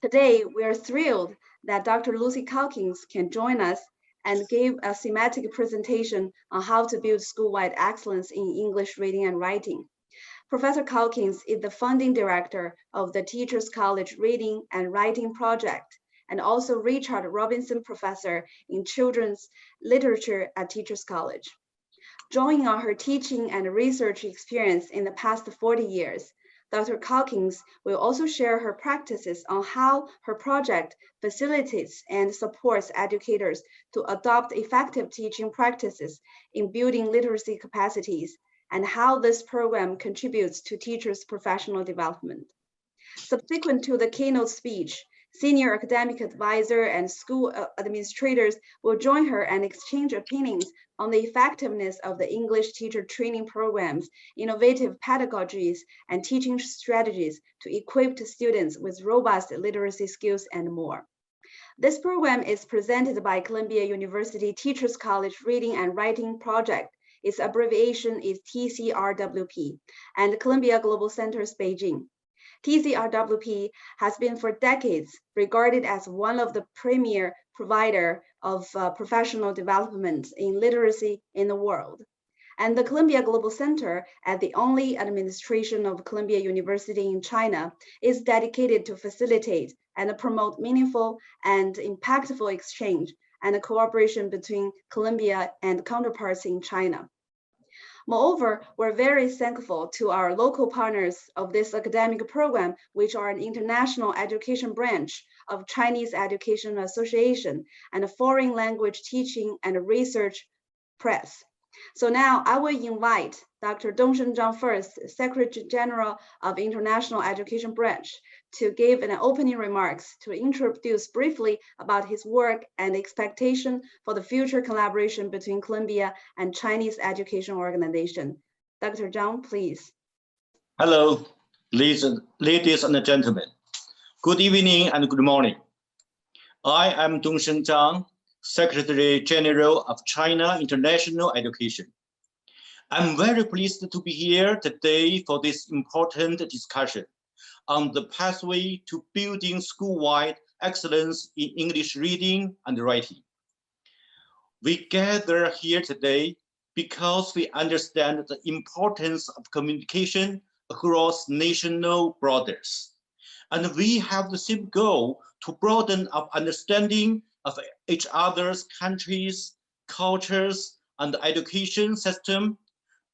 Today, we are thrilled that Dr. Lucy Calkins can join us and give a thematic presentation on how to build school-wide excellence in English reading and writing. Professor Calkins is the founding director of the Teachers College Reading and Writing Project, and also Richard Robinson Professor in Children's Literature at Teachers College. Drawing on her teaching and research experience in the past 40 years, Dr. Calkins will also share her practices on how her project facilitates and supports educators to adopt effective teaching practices in building literacy capacities, and how this program contributes to teachers' professional development. Subsequent to the keynote speech, senior academic advisor and school administrators will join her and exchange opinions on the effectiveness of the English teacher training programs, innovative pedagogies, and teaching strategies to equip students with robust literacy skills and more. This program is presented by Columbia University Teachers College Reading and Writing Project. Its abbreviation is TCRWP, and Columbia Global Centers Beijing. TCRWP has been for decades regarded as one of the premier provider of professional development in literacy in the world. And the Columbia Global Center, as the only administration of Columbia University in China, is dedicated to facilitate and promote meaningful and impactful exchange and cooperation between Columbia and counterparts in China. Moreover, we're very thankful to our local partners of this academic program, which are an international education branch of Chinese Education Association and a foreign language teaching and research press. So now I will invite Dr. Dongsheng Zhang first, Secretary General of International Education Branch, to give an opening remarks to introduce briefly about his work and expectation for the future collaboration between Columbia and Chinese Education Organization. Dr. Zhang, please. Hello, ladies and gentlemen. Good evening and good morning. I am Dongsheng Zhang, Secretary General of China International Education. I'm very pleased to be here today for this important discussion on the pathway to building school-wide excellence in English reading and writing. We gather here today because we understand the importance of communication across national borders. And we have the same goal to broaden our understanding of each other's countries, cultures, and the education system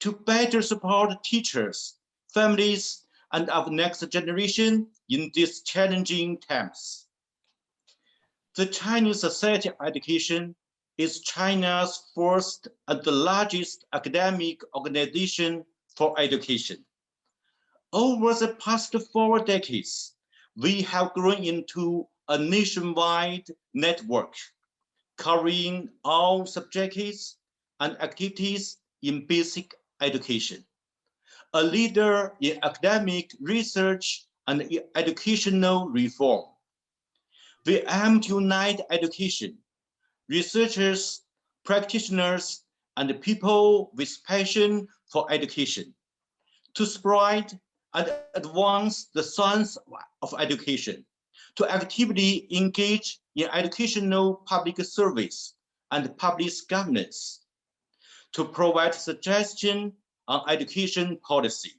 to better support teachers, families, and our next generation in these challenging times. The Chinese Society of Education is China's first and the largest academic organization for education. Over the past 4 decades, we have grown into a nationwide network covering all subjects and activities in basic education, a leader in academic research and educational reform. We aim to unite education, researchers, practitioners, and people with passion for education to spread and advance the science of education, to actively engage in educational public service and public governance, to provide suggestions on education policy,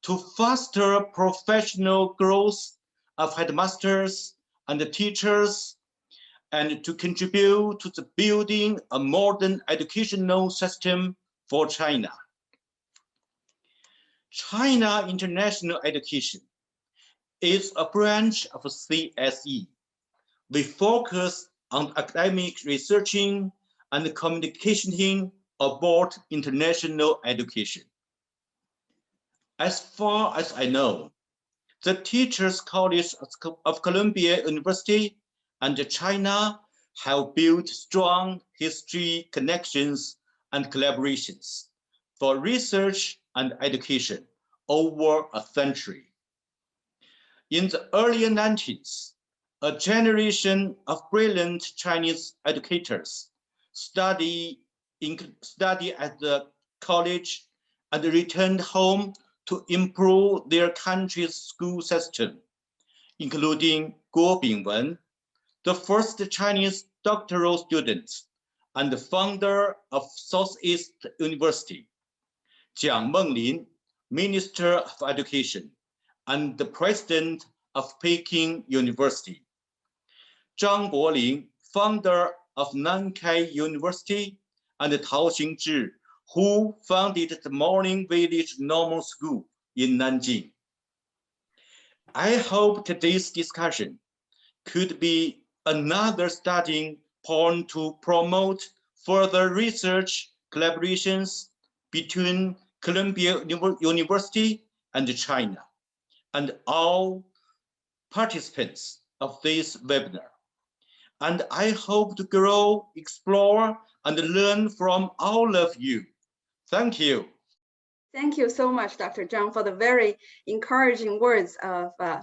to foster professional growth of headmasters and teachers, and to contribute to the building a modern educational system for China. China International Education is a branch of CSE. We focus on academic researching and communicating about international education. As far as I know, the Teachers College of Columbia University and China have built strong history connections and collaborations for research and education over a century. In the early 90s, a generation of brilliant Chinese educators studied at the college and returned home to improve their country's school system, including Guo Bingwen, the first Chinese doctoral student and the founder of Southeast University, Jiang Menglin, Minister of Education, and the President of Peking University, Zhang Boling, founder of Nankai University, and Tao Xingzhi, who founded the Morning Village Normal School in Nanjing. I hope today's discussion could be another starting point to promote further research collaborations between Columbia University and China, and all participants of this webinar. And I hope to grow, explore, and learn from all of you. Thank you. Thank you so much, Dr. Zhang, for the very encouraging words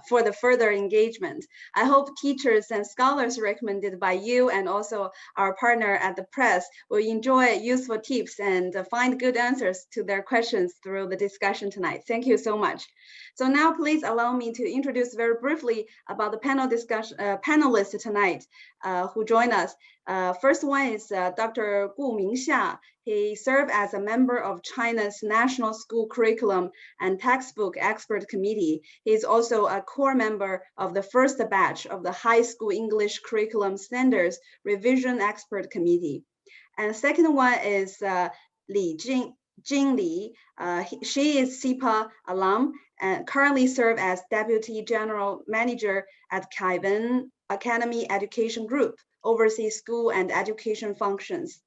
for the further engagement. I hope teachers and scholars recommended by you and also our partner at the press will enjoy useful tips and find good answers to their questions through the discussion tonight. Thank you so much. So now please allow me to introduce very briefly about the panel discussion panelists tonight who join us. First one is Dr. Gu Mingxia. He served as a member of China's National School Curriculum and Textbook Expert Committee. He is also a core member of the first batch of the High School English Curriculum Standards Revision Expert Committee. And the second one is Jing Li. She is SIPA alum and currently serves as Deputy General Manager at Kaiwen Academy Education Group, oversees school and education functions.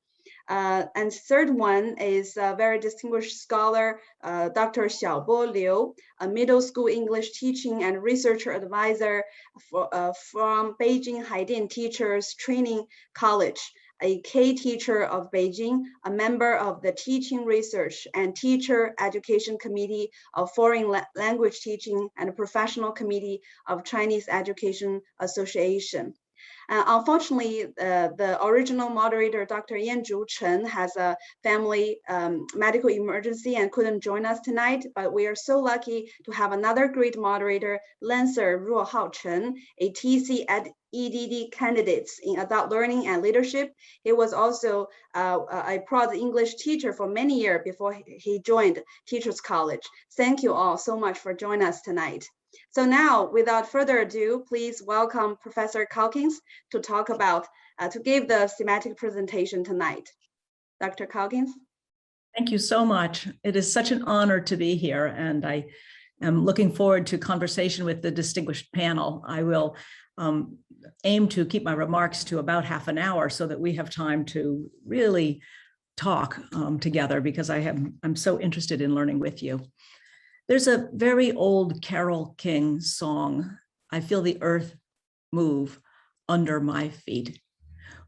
And third one is a very distinguished scholar, Dr. Xiaobo Liu, a middle school English teaching and researcher advisor from Beijing Haidin Teachers Training College, a K teacher of Beijing, a member of the Teaching Research and Teacher Education Committee of Foreign Language Teaching and Professional Committee of Chinese Education Association. Unfortunately, the original moderator, Dr. Yanzhu Chen, has a family medical emergency and couldn't join us tonight, but we are so lucky to have another great moderator, Lancer Ruohao Chen, a TC EDD candidate in adult learning and leadership. He was also a proud English teacher for many years before he joined Teachers College. Thank you all so much for joining us tonight. So now, without further ado, please welcome Professor Calkins to talk about, to give the thematic presentation tonight. Dr. Calkins. Thank you so much. It is such an honor to be here, and I am looking forward to conversation with the distinguished panel. I will aim to keep my remarks to about half an hour so that we have time to really talk together, because I'm so interested in learning with you. There's a very old Carole King song, I Feel the Earth Move Under My Feet,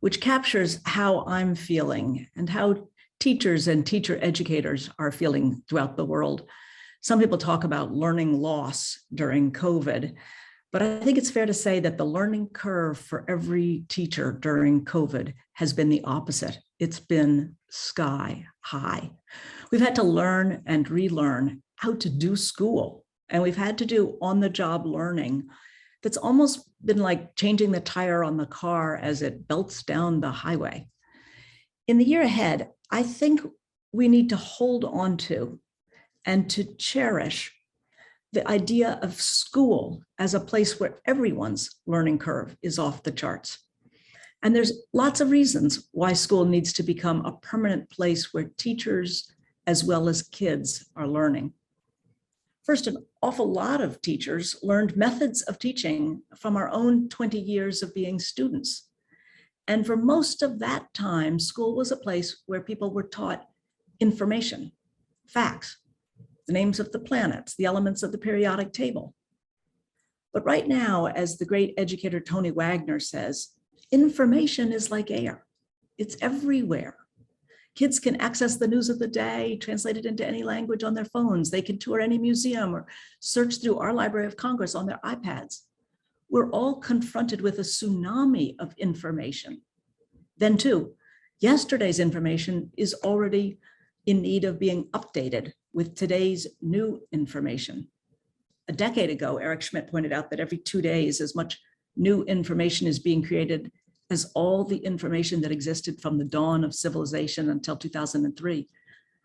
which captures how I'm feeling and how teachers and teacher educators are feeling throughout the world. Some people talk about learning loss during COVID, but I think it's fair to say that the learning curve for every teacher during COVID has been the opposite. It's been sky high. We've had to learn and relearn how to do school, and we've had to do on-the-job learning that's almost been like changing the tire on the car as it belts down the highway. In the year ahead, I think we need to hold on to and to cherish the idea of school as a place where everyone's learning curve is off the charts. And there's lots of reasons why school needs to become a permanent place where teachers as well as kids are learning. First, an awful lot of teachers learned methods of teaching from our own 20 years of being students. And for most of that time, school was a place where people were taught information, facts, the names of the planets, the elements of the periodic table. But right now, as the great educator Tony Wagner says, information is like air. It's everywhere. Kids can access the news of the day, translate it into any language on their phones. They can tour any museum or search through our Library of Congress on their iPads. We're all confronted with a tsunami of information. Then too, yesterday's information is already in need of being updated with today's new information. A decade ago, Eric Schmidt pointed out that every 2 days, as much new information is being created as all the information that existed from the dawn of civilization until 2003.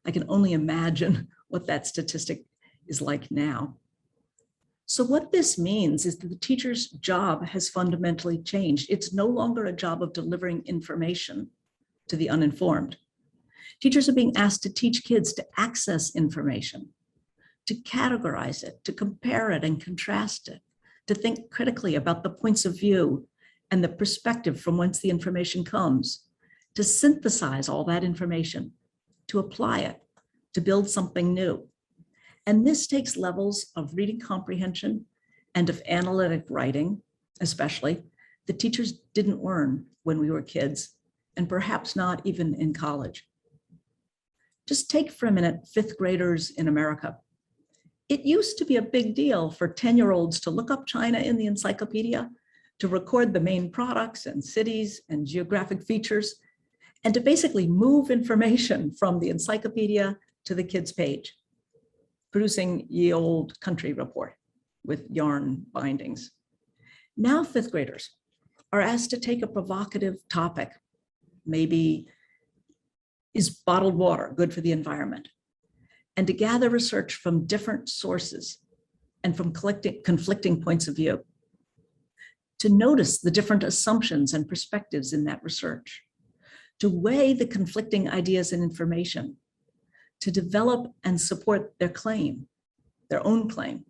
I can only imagine what that statistic is like now. So what this means is that the teacher's job has fundamentally changed. It's no longer a job of delivering information to the uninformed. Teachers are being asked to teach kids to access information, to categorize it, to compare it and contrast it, to think critically about the points of view and the perspective from whence the information comes, to synthesize all that information, to apply it, to build something new. And this takes levels of reading comprehension and of analytic writing, especially, that teachers didn't learn when we were kids, and perhaps not even in college. Just take for a minute fifth graders in America. It used to be a big deal for 10-year-olds to look up China in the encyclopedia, to record the main products and cities and geographic features, and to basically move information from the encyclopedia to the kids' page, producing ye old country report with yarn bindings. Now fifth graders are asked to take a provocative topic, maybe is bottled water good for the environment, and to gather research from different sources and from conflicting points of view, to notice the different assumptions and perspectives in that research, to weigh the conflicting ideas and information, to develop and support their claim, their own claim,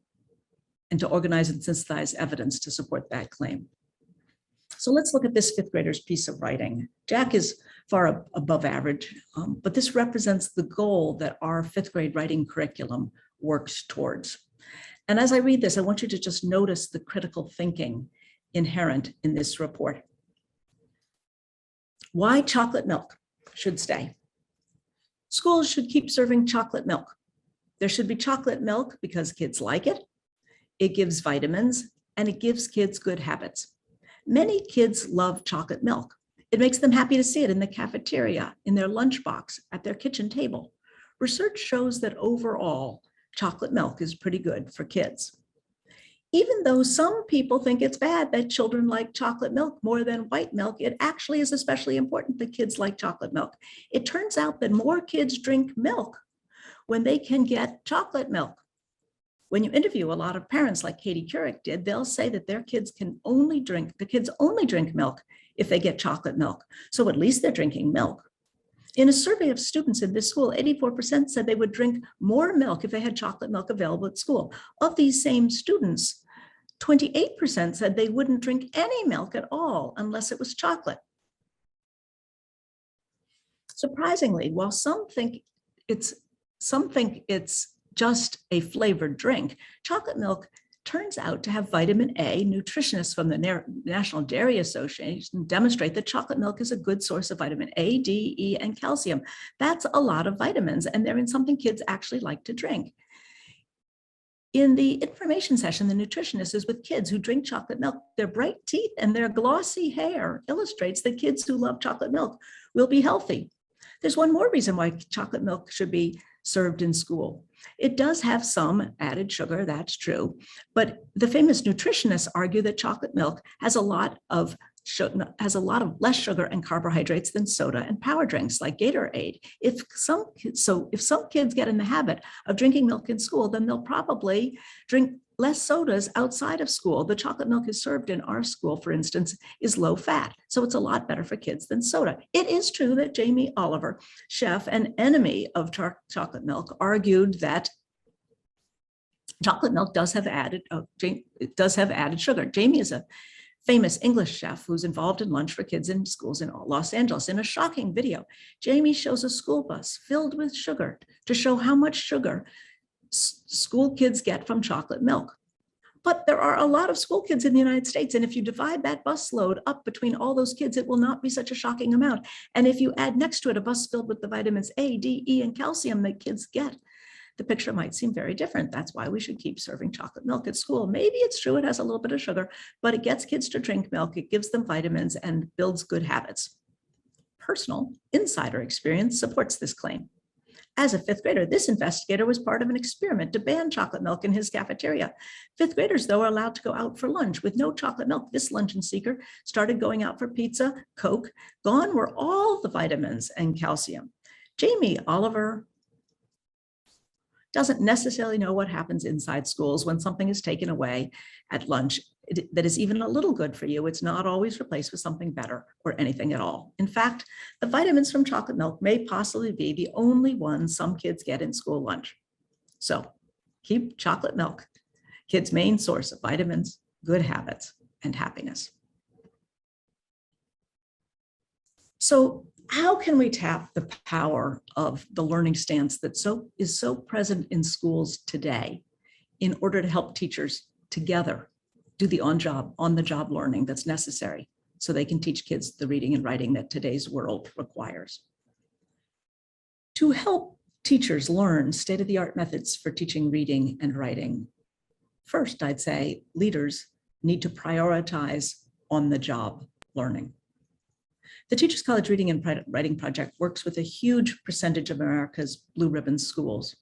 and to organize and synthesize evidence to support that claim. So let's look at this fifth grader's piece of writing. Jack is far above average, but this represents the goal that our fifth grade writing curriculum works towards. And as I read this, I want you to just notice the critical thinking inherent in this report. Why chocolate milk should stay. Schools should keep serving chocolate milk. There should be chocolate milk because kids like it. It gives vitamins and it gives kids good habits. Many kids love chocolate milk. It makes them happy to see it in the cafeteria, in their lunchbox, at their kitchen table. Research shows that overall, chocolate milk is pretty good for kids. Even though some people think it's bad that children like chocolate milk more than white milk, it actually is especially important that kids like chocolate milk. It turns out that more kids drink milk when they can get chocolate milk. When you interview a lot of parents like Katie Couric did, they'll say that their kids only drink milk if they get chocolate milk. So at least they're drinking milk. In a survey of students in this school, 84% said they would drink more milk if they had chocolate milk available at school. Of these same students, 28% said they wouldn't drink any milk at all unless it was chocolate. Surprisingly, while some think it's just a flavored drink, chocolate milk turns out to have vitamin A. Nutritionists from the National Dairy Association demonstrate that chocolate milk is a good source of vitamin A, D, E, and calcium. That's a lot of vitamins, and they're in something kids actually like to drink. In the information session, the nutritionist is with kids who drink chocolate milk. Their bright teeth and their glossy hair illustrates that kids who love chocolate milk will be healthy. There's one more reason why chocolate milk should be served in school. It does have some added sugar, that's true, but the famous nutritionists argue that chocolate milk has a lot of less sugar and carbohydrates than soda and power drinks like Gatorade. If some kids get in the habit of drinking milk in school, then they'll probably drink less sodas outside of school. The chocolate milk is served in our school, for instance, is low fat. So it's a lot better for kids than soda. It is true that Jamie Oliver, chef and enemy of chocolate milk, argued that chocolate milk does have added sugar. Jamie is a famous English chef who's involved in lunch for kids in schools in Los Angeles. In a shocking video, Jamie shows a school bus filled with sugar to show how much sugar school kids get from chocolate milk. But there are a lot of school kids in the United States, and if you divide that bus load up between all those kids, it will not be such a shocking amount. And if you add next to it a bus filled with the vitamins A, D, E, and calcium that kids get, the picture might seem very different. That's why we should keep serving chocolate milk at school. Maybe it's true it has a little bit of sugar, but it gets kids to drink milk, it gives them vitamins, and builds good habits. Personal insider experience supports this claim. As a fifth grader, this investigator was part of an experiment to ban chocolate milk in his cafeteria. Fifth graders, though, are allowed to go out for lunch with no chocolate milk. This luncheon seeker started going out for pizza, Coke. Gone were all the vitamins and calcium. Jamie Oliver doesn't necessarily know what happens inside schools when something is taken away at lunch that is even a little good for you. It's not always replaced with something better or anything at all. In fact, the vitamins from chocolate milk may possibly be the only ones some kids get in school lunch. So keep chocolate milk, kids' main source of vitamins, good habits, and happiness. So how can we tap the power of the learning stance that is so present in schools today in order to help teachers together do the on-the-job learning that's necessary so they can teach kids the reading and writing that today's world requires? To help teachers learn state-of-the-art methods for teaching reading and writing, first, I'd say leaders need to prioritize on-the-job learning. The Teachers College Reading and Writing Project works with a huge percentage of America's blue ribbon schools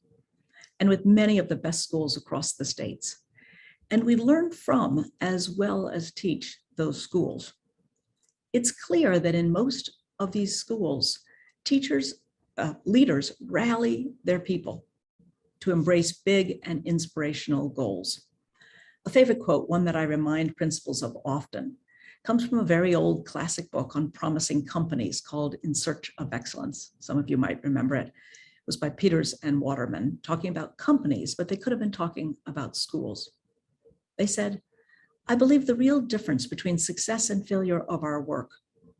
and with many of the best schools across the states. And we learn from as well as teach those schools. It's clear that in most of these schools, leaders rally their people to embrace big and inspirational goals. A favorite quote, one that I remind principals of often, comes from a very old classic book on promising companies called In Search of Excellence. Some of you might remember it. It was by Peters and Waterman, talking about companies, but they could have been talking about schools. They said, I believe the real difference between success and failure of our work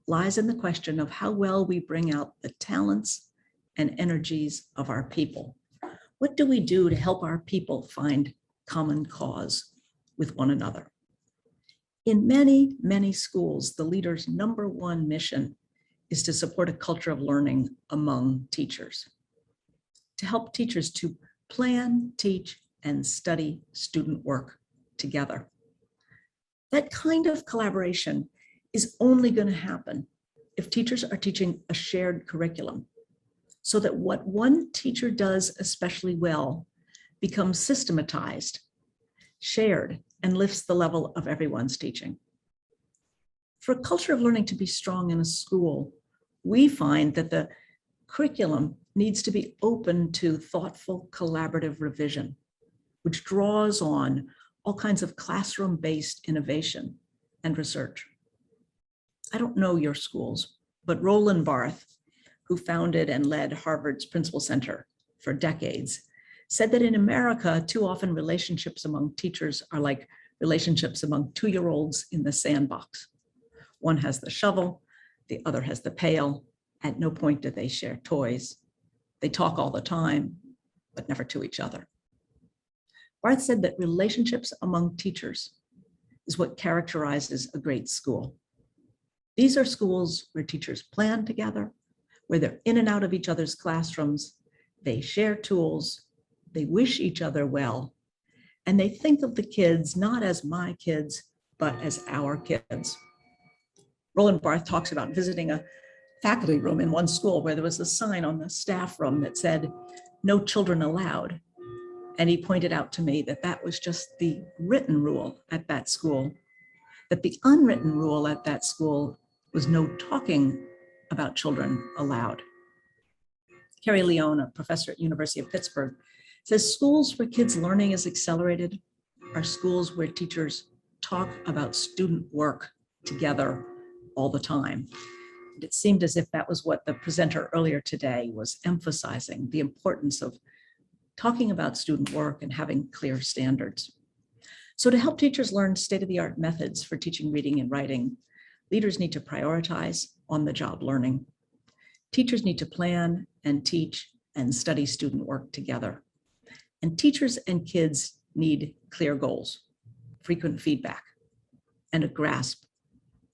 lies in the question of how well we bring out the talents and energies of our people. What do we do to help our people find common cause with one another? In many, many schools, the leader's #1 mission is to support a culture of learning among teachers, to help teachers to plan, teach, and study student work together. That kind of collaboration is only going to happen if teachers are teaching a shared curriculum, so that what one teacher does especially well becomes systematized, shared, and lifts the level of everyone's teaching. For a culture of learning to be strong in a school, we find that the curriculum needs to be open to thoughtful, collaborative revision, which draws on all kinds of classroom-based innovation and research. I don't know your schools, but Roland Barthes, who founded and led Harvard's Principal Center for decades, said that in America, too often relationships among teachers are like relationships among 2-year-olds in the sandbox. One has the shovel, the other has the pail. At no point do they share toys. They talk all the time, but never to each other. Barthes said that relationships among teachers is what characterizes a great school. These are schools where teachers plan together, where they're in and out of each other's classrooms, they share tools, they wish each other well, and they think of the kids not as my kids, but as our kids. Roland Barthes talks about visiting a faculty room in one school where there was a sign on the staff room that said, "No children allowed." And he pointed out to me that that was just the written rule at that school, that the unwritten rule at that school was no talking about children allowed. Carrie Leone, a professor at University of Pittsburgh, says schools where kids' learning is accelerated are schools where teachers talk about student work together all the time. And it seemed as if that was what the presenter earlier today was emphasizing, the importance of talking about student work and having clear standards. So to help teachers learn state-of-the-art methods for teaching reading and writing, leaders need to prioritize on-the-job learning. Teachers need to plan and teach and study student work together. And teachers and kids need clear goals, frequent feedback, and a grasp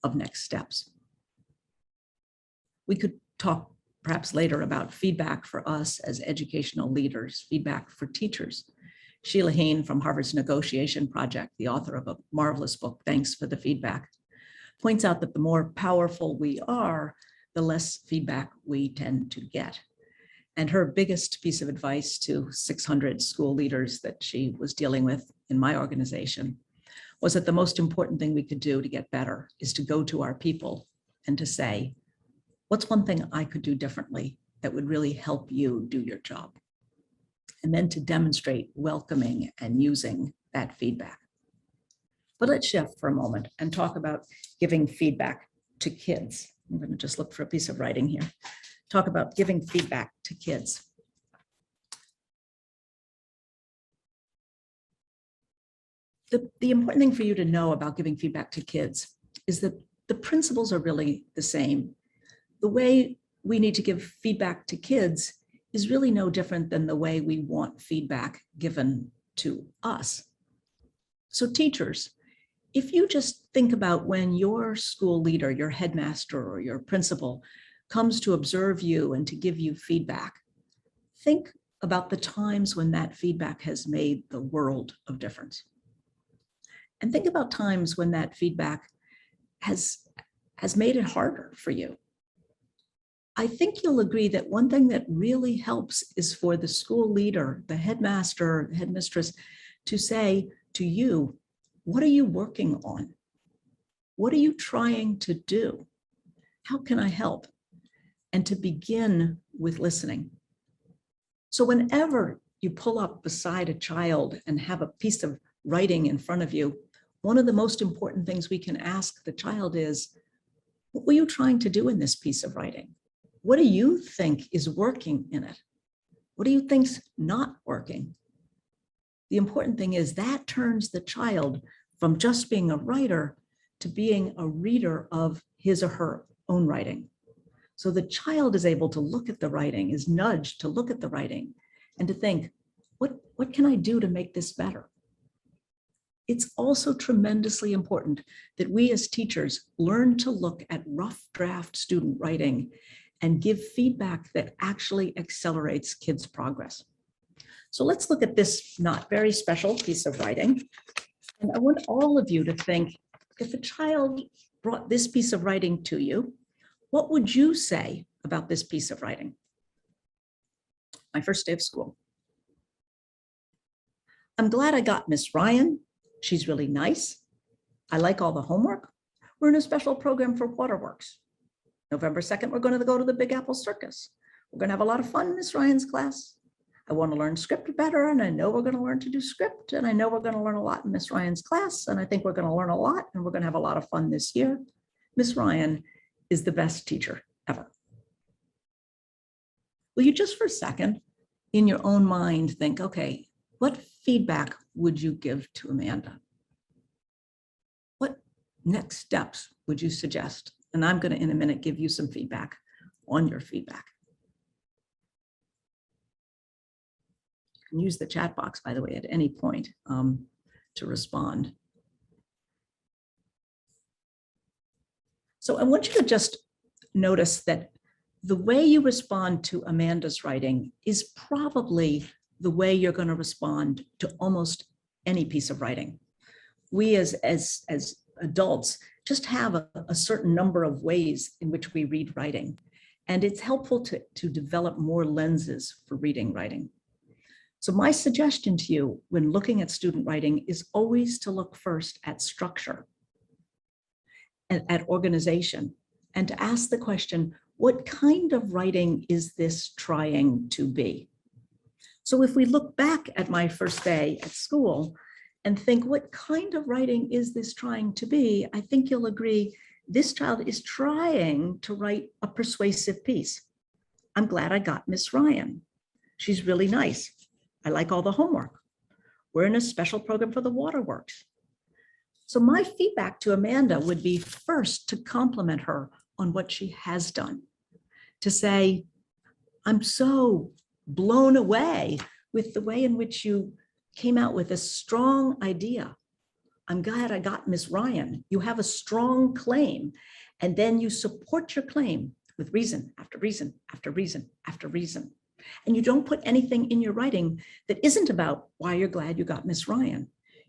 of next steps. We could talk perhaps later about feedback for us as educational leaders, feedback for teachers. Sheila Heen from Harvard's Negotiation Project, the author of a marvelous book, Thanks for the Feedback, points out that the more powerful we are, the less feedback we tend to get. And her biggest piece of advice to 600 school leaders that she was dealing with in my organization was that the most important thing we could do to get better is to go to our people and to say, what's one thing I could do differently that would really help you do your job? And then to demonstrate welcoming and using that feedback. But let's shift for a moment and talk about giving feedback to kids. I'm going to just look for a piece of writing here. Talk about giving feedback to kids. The important thing for you to know about giving feedback to kids is that the principles are really the same. The way we need to give feedback to kids is really no different than the way we want feedback given to us. So teachers, if you just think about when your school leader, your headmaster or your principal comes to observe you and to give you feedback, think about the times when that feedback has made the world of difference. And think about times when that feedback has made it harder for you. I think you'll agree that one thing that really helps is for the school leader, the headmaster, the headmistress, to say to you, what are you working on? What are you trying to do? How can I help? And to begin with listening. So whenever you pull up beside a child and have a piece of writing in front of you, one of the most important things we can ask the child is, what were you trying to do in this piece of writing? What do you think is working in it? What do you think's not working? The important thing is that turns the child from just being a writer to being a reader of his or her own writing. So the child is able to look at the writing, is nudged to look at the writing and to think, what can I do to make this better? It's also tremendously important that we as teachers learn to look at rough draft student writing and give feedback that actually accelerates kids' progress. So let's look at this not very special piece of writing. And I want all of you to think, if a child brought this piece of writing to you, what would you say about this piece of writing? My first day of school. I'm glad I got Miss Ryan. She's really nice. I like all the homework. We're in a special program for waterworks. November 2nd, we're going to go to the Big Apple Circus. We're going to have a lot of fun in Miss Ryan's class. I want to learn script better, and I know we're going to learn to do script, and I know we're going to learn a lot in Miss Ryan's class, and I think we're going to learn a lot, and we're going to have a lot of fun this year. Miss Ryan is the best teacher ever. Will you just for a second, in your own mind, think, okay, what feedback would you give to Amanda? What next steps would you suggest? And I'm going to, in a minute, give you some feedback on your feedback. You can use the chat box, by the way, at any point to respond. So I want you to just notice that the way you respond to Amanda's writing is probably the way you're going to respond to almost any piece of writing. We as adults just have a certain number of ways in which we read writing. And it's helpful to develop more lenses for reading writing. So my suggestion to you when looking at student writing is always to look first at structure and at organization, and to ask the question, what kind of writing is this trying to be? So if we look back at my first day at school and think, what kind of writing is this trying to be? I think you'll agree, this child is trying to write a persuasive piece. I'm glad I got Miss Ryan. She's really nice. I like all the homework. We're in a special program for the waterworks. So my feedback to Amanda would be first to compliment her on what she has done. To say, I'm so blown away with the way in which you came out with a strong idea. I'm glad I got Miss Ryan. You have a strong claim, and then you support your claim with reason after reason after reason after reason. And you don't put anything in your writing that isn't about why you're glad you got Miss Ryan.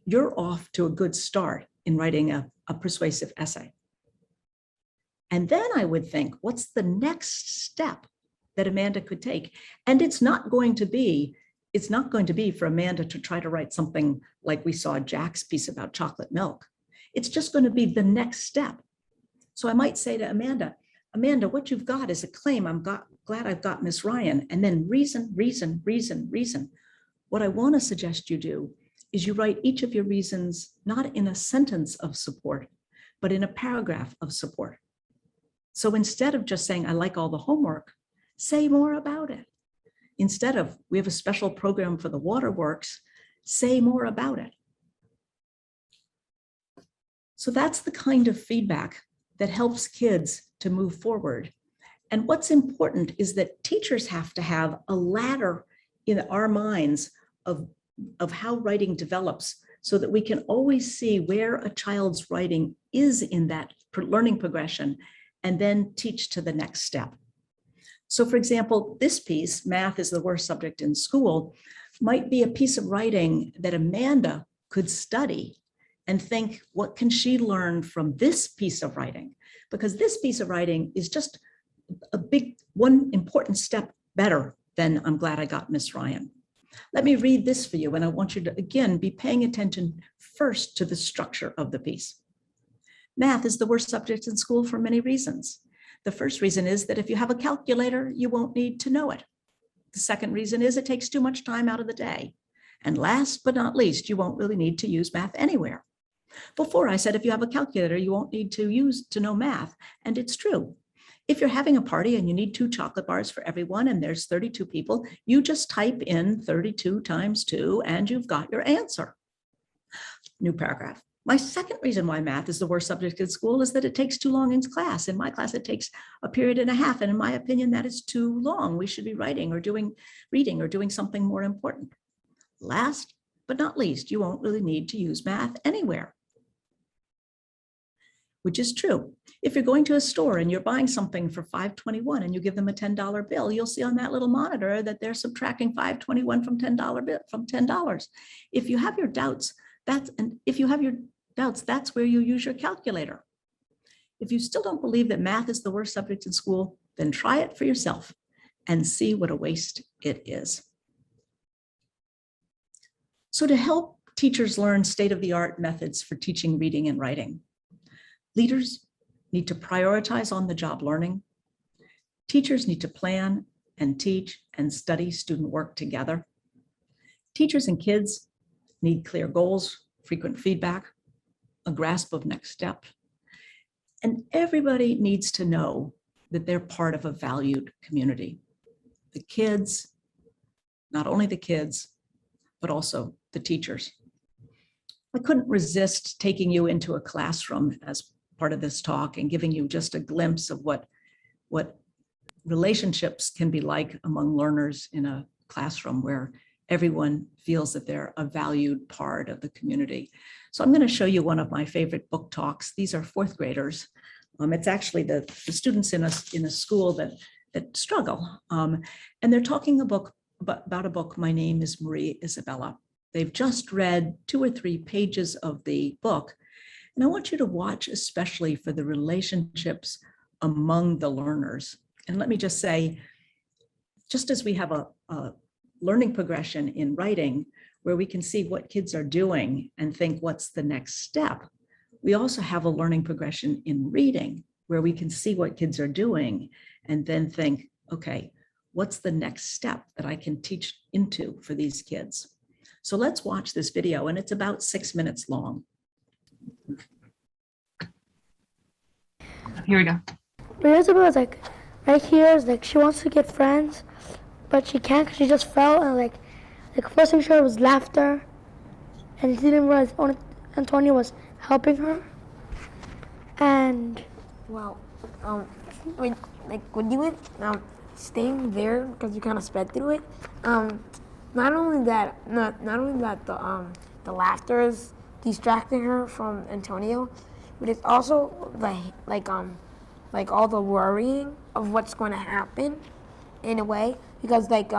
You're off to a good start in writing a persuasive essay. And then I would think, what's the next step that Amanda could take. And it's not going to be for Amanda to try to write something like we saw Jack's piece about chocolate milk. It's just going to be the next step. So I might say to Amanda, what you've got is a claim. I'm glad I've got Miss Ryan. And then reason. What I want to suggest you do is you write each of your reasons, not in a sentence of support, but in a paragraph of support. So instead of just saying, I like all the homework, say more about it. Instead of, we have a special program for the waterworks, say more about it. So that's the kind of feedback that helps kids to move forward. And what's important is that teachers have to have a ladder in our minds of how writing develops, so that we can always see where a child's writing is in that learning progression and then teach to the next step. So for example, this piece, Math is the Worst Subject in School, might be a piece of writing that Amanda could study and think, what can she learn from this piece of writing? Because this piece of writing is just one important step better than I'm glad I got Miss Ryan. Let me read this for you, and I want you to, again, be paying attention first to the structure of the piece. Math is the worst subject in school for many reasons. The first reason is that if you have a calculator, you won't need to know it. The second reason is it takes too much time out of the day. And last but not least, you won't really need to use math anywhere. Before I said, if you have a calculator, you won't need to know math. And it's true. If you're having a party and you need 2 chocolate bars for everyone and there's 32 people, you just type in 32 times 2 and you've got your answer. New paragraph. My second reason why math is the worst subject in school is that it takes too long in class. In my class, it takes a period and a half. And in my opinion, that is too long. We should be writing or reading or doing something more important. Last but not least, you won't really need to use math anywhere. Which is true. If you're going to a store and you're buying something for $5.21 and you give them a $10 bill, you'll see on that little monitor that they're subtracting $5.21 from $10. If you have your doubts, that's where you use your calculator. If you still don't believe that math is the worst subject in school, then try it for yourself and see what a waste it is. So to help teachers learn state-of-the-art methods for teaching reading and writing, leaders need to prioritize on-the-job learning. Teachers need to plan and teach and study student work together. Teachers and kids need clear goals, frequent feedback, a grasp of next steps. And everybody needs to know that they're part of a valued community. The kids, not only the kids, but also the teachers. I couldn't resist taking you into a classroom as part of this talk and giving you just a glimpse of what relationships can be like among learners in a classroom where everyone feels that they're a valued part of the community. So I'm going to show you one of my favorite book talks. These are 4th graders. It's actually the students in a school that struggle. And they're talking about a book, My Name is Marie Isabella. They've just read 2 or 3 pages of the book. And I want you to watch especially for the relationships among the learners. And let me just say, just as we have a learning progression in writing where we can see what kids are doing and think, what's the next step? We also have a learning progression in reading where we can see what kids are doing and then think, okay, what's the next step that I can teach into for these kids? So let's watch this video, and it's about 6 minutes long. Here we go. Isabella's like right here is like she wants to get friends, but she can't because she just fell, and like first thing she heard was laughter, and she didn't realize Antonio was helping her. And well, when you went staying there because you kind of sped through it, not only that the laughter is distracting her from Antonio, but it's also like all the worrying of what's going to happen in a way, because like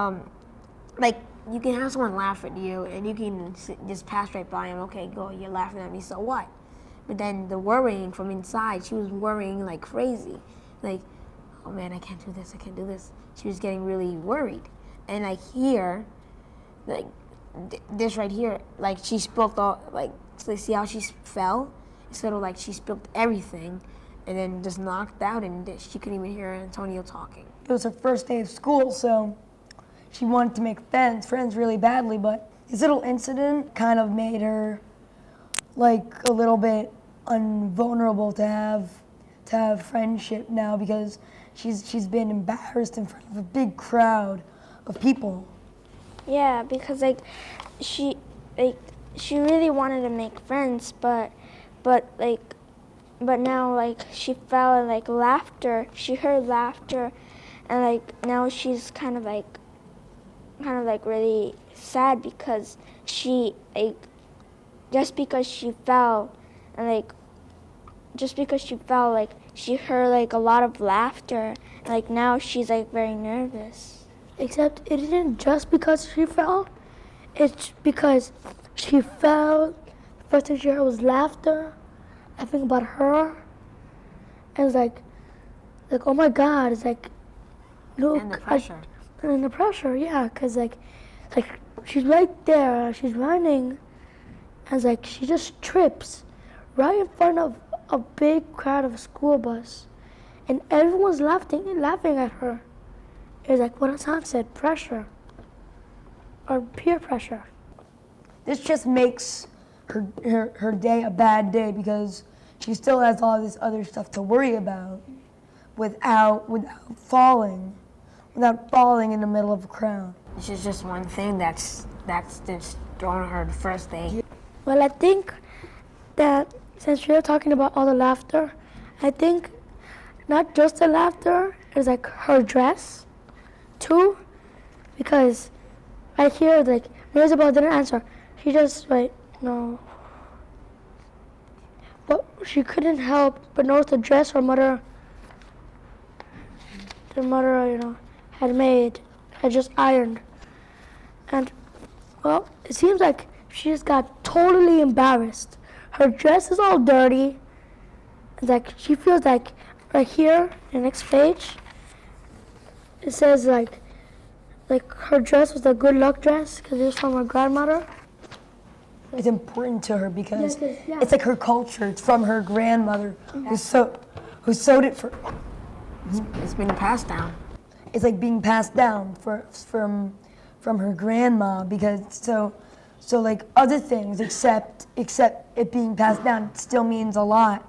you can have someone laugh at you and you can just pass right by him. Okay, go, you're laughing at me, so what? But then the worrying from inside, she was worrying like crazy, like, oh man, I can't do this, I can't do this. She was getting really worried. And like here, like this right here, like she spilled all, like, so see how she fell? Instead of like she spilled everything and then just knocked out and she couldn't even hear Antonio talking. It was her first day of school, so she wanted to make friends really badly, but this little incident kind of made her like a little bit vulnerable to have friendship now, because she's been embarrassed in front of a big crowd of people. Yeah, because she really wanted to make friends, but now she fell and laughter. She heard laughter, and now she's kind of really sad because she just because she fell and she heard a lot of laughter, and now she's very nervous. Except it isn't just because she fell, it's because she fell. The first thing she heard was laughter. I think about her, and it's like, oh my God, it's look. And the pressure. And the pressure, yeah, because she's right there, she's running, and she just trips right in front of a big crowd of a school bus, and everyone's laughing at her. It's what Hassan said, pressure, or peer pressure. This just makes her day a bad day, because she still has all this other stuff to worry about without falling in the middle of a crowd. This is just one thing that's just throwing her the first day. Well, I think that since we're talking about all the laughter, I think not just the laughter, it's her dress too, because right here, Mirzabal didn't answer. She just no. But she couldn't help but notice the dress her mother, had made, had just ironed. And, well, it seems like she just got totally embarrassed. Her dress is all dirty. It's she feels right here, the next page, it says her dress was a good luck dress because it was from her grandmother. It's important to her because Yeah. it's her culture. It's from her grandmother who sewed it for. It's been passed down. It's being passed down from her grandma, because so other things except it being passed down, it still means a lot.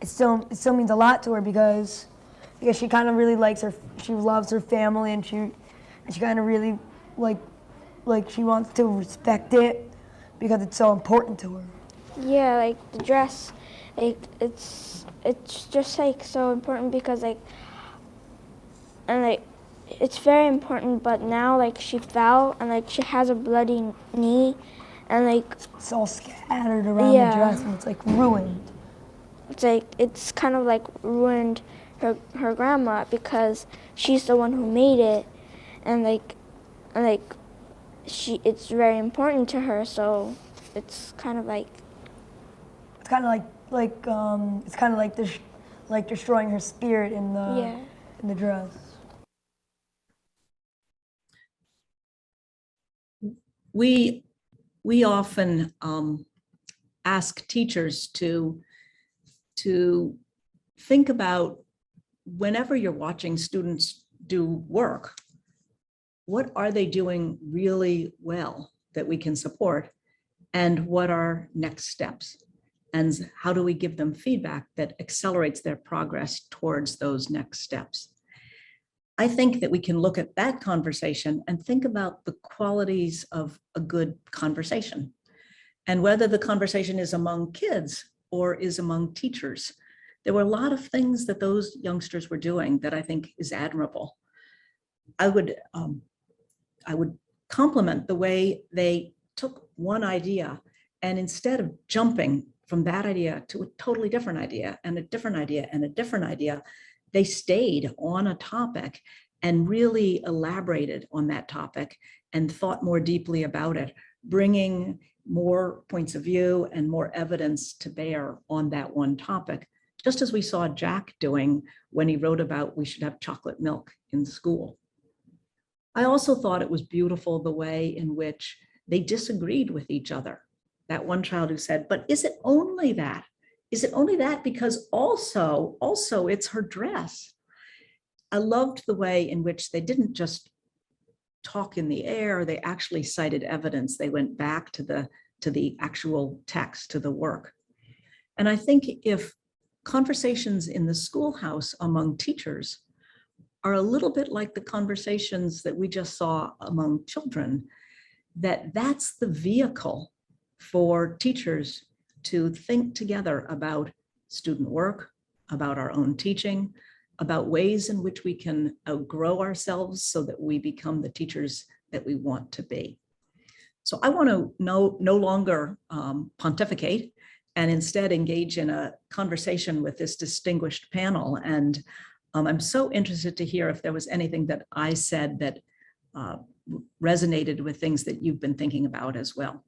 It still means a lot to her because she kind of really likes she loves her family, and she kind of really she wants to respect it because it's so important to her. Yeah, the dress, it's just so important because it's very important. But now she fell and she has a bloody knee, and It's all scattered around Yeah. the dress, and it's ruined. it's kind of ruined her grandma because she's the one who made it, and it's very important to her, so it's kind of It's kind of destroying her spirit in the dress. We often ask teachers to think about, whenever you're watching students do work, what are they doing really well that we can support, and what are next steps, and how do we give them feedback that accelerates their progress towards those next steps. I think that we can look at that conversation and think about the qualities of a good conversation, and whether the conversation is among kids or is among teachers. There were a lot of things that those youngsters were doing that I think is admirable. I would compliment the way they took one idea, and instead of jumping from that idea to a totally different idea and a different idea and a different idea, they stayed on a topic and really elaborated on that topic and thought more deeply about it, bringing more points of view and more evidence to bear on that one topic just as we saw Jack doing when he wrote about we should have chocolate milk in school. I also thought it was beautiful the way in which they disagreed with each other. That one child who said, but is it only that? Is it only that because also it's her dress? I loved the way in which they didn't just talk in the air, they actually cited evidence. They went back to the actual text, to the work. And I think if conversations in the schoolhouse among teachers are a little bit like the conversations that we just saw among children, that's the vehicle for teachers to think together about student work, about our own teaching, about ways in which we can outgrow ourselves so that we become the teachers that we want to be. So I want to no longer pontificate and instead engage in a conversation with this distinguished panel. And I'm so interested to hear if there was anything that I said that resonated with things that you've been thinking about as well.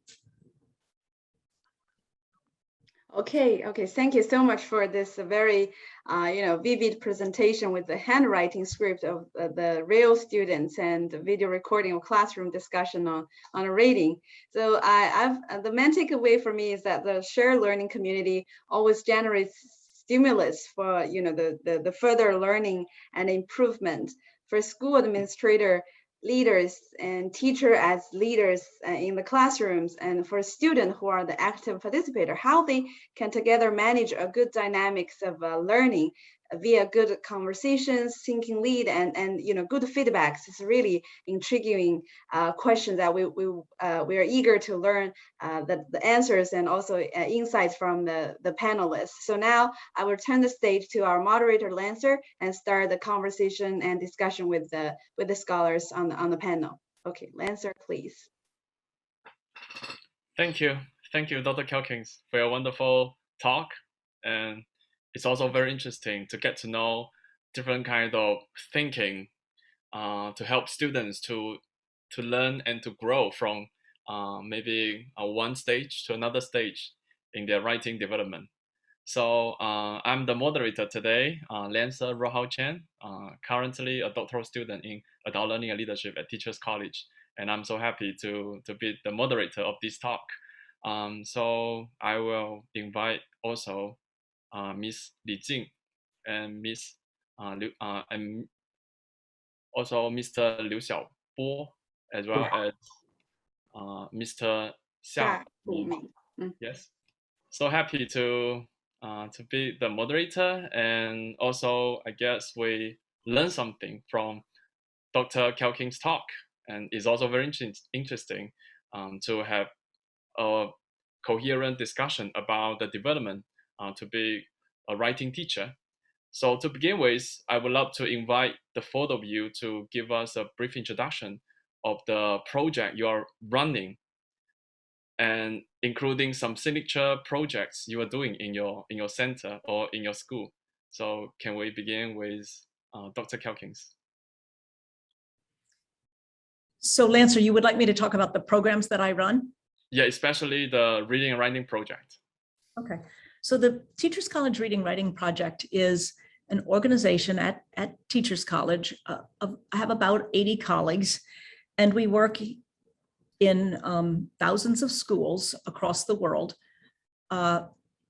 Okay, thank you so much for this very vivid presentation with the handwriting script of the real students and the video recording of classroom discussion on a reading. So the main takeaway for me is that the shared learning community always generates stimulus for the further learning and improvement for school administrator, leaders and teacher as leaders in the classrooms, and for students who are the active participator, how they can together manage a good dynamics of learning via good conversations, thinking lead, and good feedbacks. It's really intriguing questions that we are eager to learn the answers and also insights from the panelists. So now I will turn the stage to our moderator Lancer and start the conversation and discussion with the scholars on the panel. Okay, Lancer, please. Thank you, Dr. Calkins, for your wonderful talk. And it's also very interesting to get to know different kind of thinking to help students to learn and to grow from maybe one stage to another stage in their writing development. So I'm the moderator today, Lancer Rohao Chen, currently a doctoral student in adult learning and leadership at Teachers College. And I'm so happy to be the moderator of this talk. So I will invite also Miss Li Jing and Miss and also Mr. Liu Xiaobo, as well as Mr. Xia Ming. Yes, so happy to be the moderator, and also I guess we learn something from Dr. Calkins' talk, and it's also very interesting to have a coherent discussion about the development to be a writing teacher. So to begin with, I would love to invite the four of you to give us a brief introduction of the project you are running, and including some signature projects you are doing in your center or in your school. So can we begin with Dr. Calkins? So Lancer, you would like me to talk about the programs that I run? Yeah, especially the reading and writing project. Okay. So the Teachers College Reading Writing Project is an organization at Teachers College. I have about 80 colleagues, and we work in thousands of schools across the world.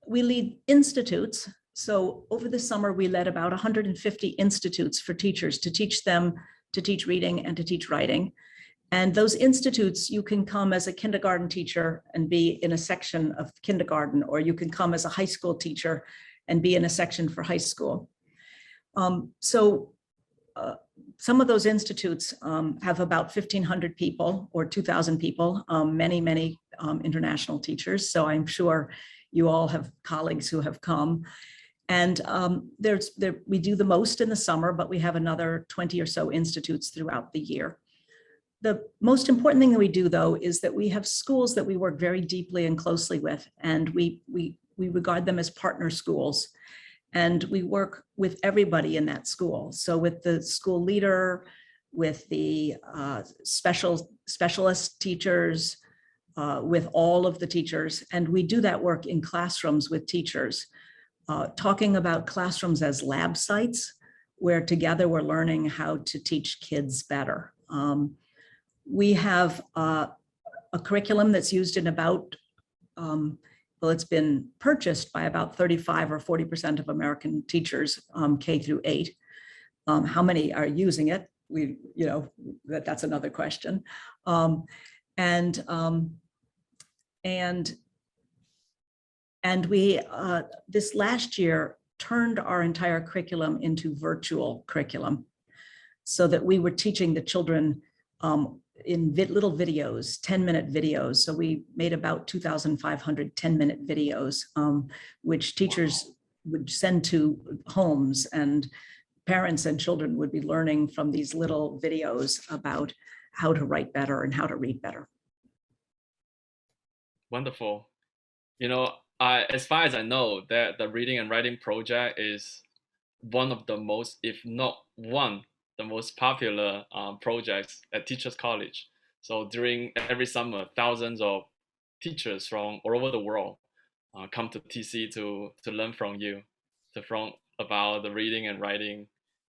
We lead institutes. So over the summer, we led about 150 institutes for teachers to teach them to teach reading and to teach writing. And those institutes, you can come as a kindergarten teacher and be in a section of kindergarten, or you can come as a high school teacher and be in a section for high school. Some of those institutes have about 1,500 people or 2,000 people, many international teachers. So I'm sure you all have colleagues who have come. And we do the most in the summer, but we have another 20 or so institutes throughout the year. The most important thing that we do, though, is that we have schools that we work very deeply and closely with, and we regard them as partner schools. And we work with everybody in that school. So with the school leader, with the specialist teachers, with all of the teachers. And we do that work in classrooms with teachers. talking about classrooms as lab sites, where together we're learning how to teach kids better. We have a curriculum that's used in about, well, it's been purchased by about 35 or 40% of American teachers, K through 8. How many are using it? That's another question. And we, this last year, turned our entire curriculum into virtual curriculum so that we were teaching the children in little videos, 10-minute videos. So we made about 2,500 10-minute videos, which teachers would send to homes, and parents and children would be learning from these little videos about how to write better and how to read better. Wonderful. As far as I know, that the reading and writing project is one of the most, if not the most popular projects at Teachers College. So during every summer, thousands of teachers from all over the world come to TC to learn from you, about the reading and writing.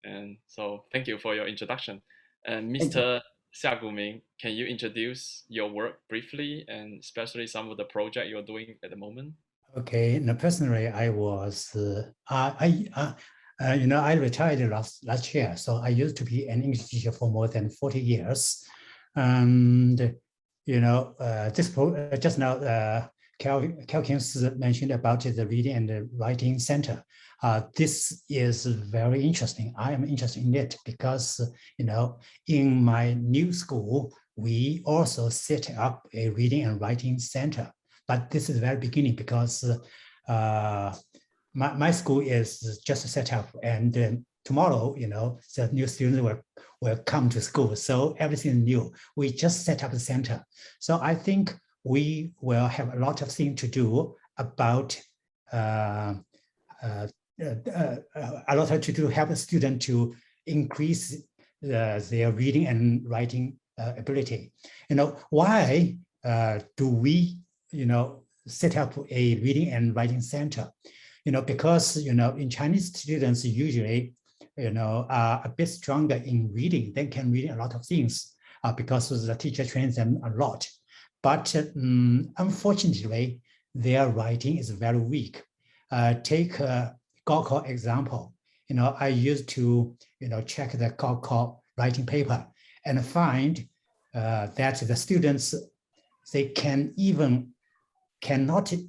And so thank you for your introduction. And Mr. Xia Guming, can you introduce your work briefly, and especially some of the project you're doing at the moment? Okay, now personally, I was, I retired last year, so I used to be an English teacher for more than 40 years. And, just now, Calkins mentioned about the Reading and the Writing Center. This is very interesting. I am interested in it because, in my new school, we also set up a Reading and Writing Center. But this is the very beginning because my school is just set up, and tomorrow, the new students will come to school. So everything is new. We just set up a center. So I think we will have a lot of things to do about a lot to do help the student to increase their reading and writing ability. Why do we set up a reading and writing center? Because in Chinese students usually are a bit stronger in reading. They can read a lot of things because the teacher trains them a lot. But unfortunately, their writing is very weak. Take Gaokao example. I used to check the Gaokao writing paper and find that the students, they cannot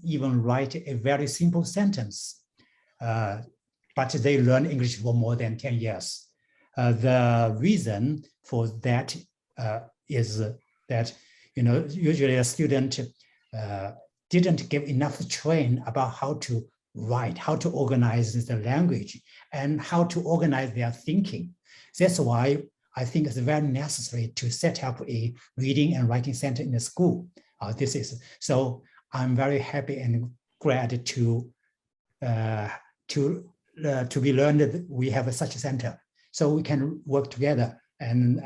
even write a very simple sentence, but they learn English for more than 10 years. The reason for that is that usually a student didn't give enough train about how to write, how to organize the language, and how to organize their thinking. That's why I think it's very necessary to set up a reading and writing center in the school. So I'm very happy and glad to be learned that we have such a center, so we can work together. And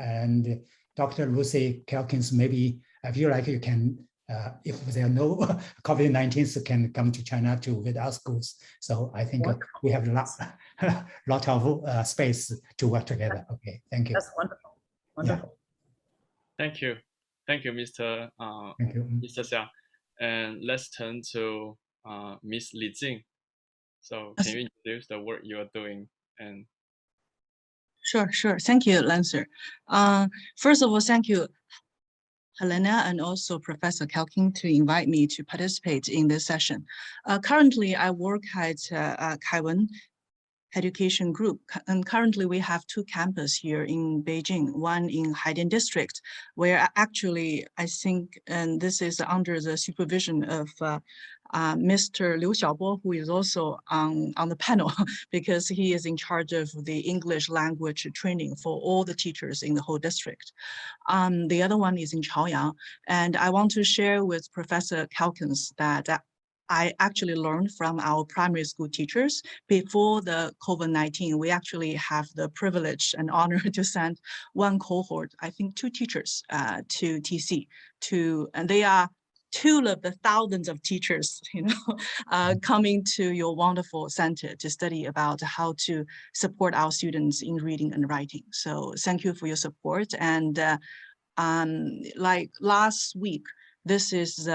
Dr. Lucy Calkins, maybe if you like, you can, if there are no COVID-19, so can come to China to visit our schools. So I think we have a lot of space to work together. Okay, thank you. That's wonderful. Wonderful. Yeah. Thank you, Mr. Mr. Xia. And let's turn to Miss Li Jing. So can you introduce the work you are doing? And Sure. Thank you, Lancer. First of all, thank you, Helena, and also Professor Calkins to invite me to participate in this session. Currently, I work at Kaiwen Education Group, and currently we have two campuses here in Beijing, one in Haidian District, where actually I think, and this is under the supervision of Mr. Liu Xiaobo, who is also on the panel because he is in charge of the English language training for all the teachers in the whole district. The other one is in Chaoyang, and I want to share with Professor Calkins that I actually learned from our primary school teachers. Before the COVID-19, we actually have the privilege and honor to send one cohort, I think 2 teachers to TC, and they are tulip the thousands of teachers, coming to your wonderful center to study about how to support our students in reading and writing. So thank you for your support. And like last week, this is,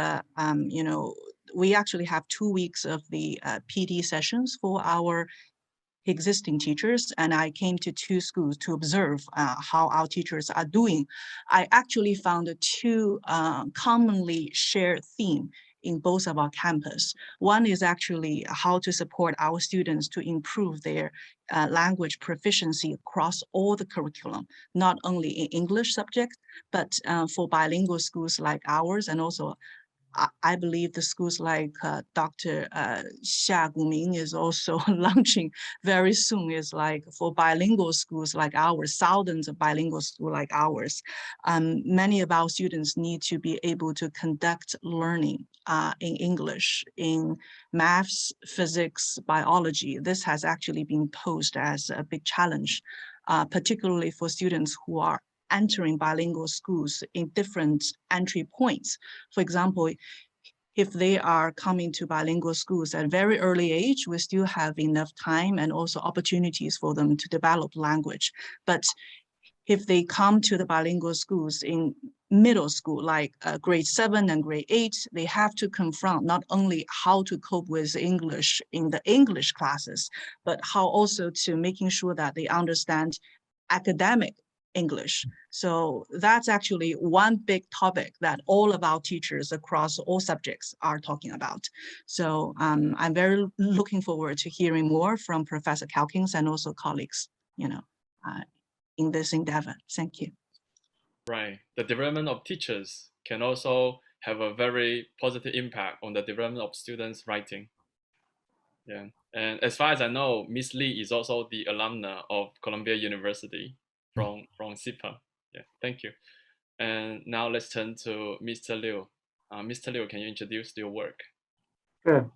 we actually have 2 weeks of the PD sessions for our existing teachers, and I came to 2 schools to observe how our teachers are doing. I actually found 2 commonly shared themes in both of our campus. One is actually how to support our students to improve their language proficiency across all the curriculum, not only in English subject, but for bilingual schools like ours, and also I believe the schools like Dr. Xia Guming is also launching very soon, is like for bilingual schools like ours, thousands of bilingual schools like ours. Many of our students need to be able to conduct learning in English, in maths, physics, biology. This has actually been posed as a big challenge, particularly for students who are entering bilingual schools in different entry points. For example, if they are coming to bilingual schools at a very early age, we still have enough time and also opportunities for them to develop language. But if they come to the bilingual schools in middle school, like grade 7 and grade 8, they have to confront not only how to cope with English in the English classes, but how also to making sure that they understand academic English. So that's actually one big topic that all of our teachers across all subjects are talking about. So I'm very looking forward to hearing more from Professor Calkins and also colleagues, in this endeavor. Thank you. Right. The development of teachers can also have a very positive impact on the development of students' writing. Yeah. And as far as I know, Miss Lee is also the alumna of Columbia University from SIPA. Yeah, thank you. And now let's turn to Mr. Liu. Mr. Liu, can you introduce your work? Sure.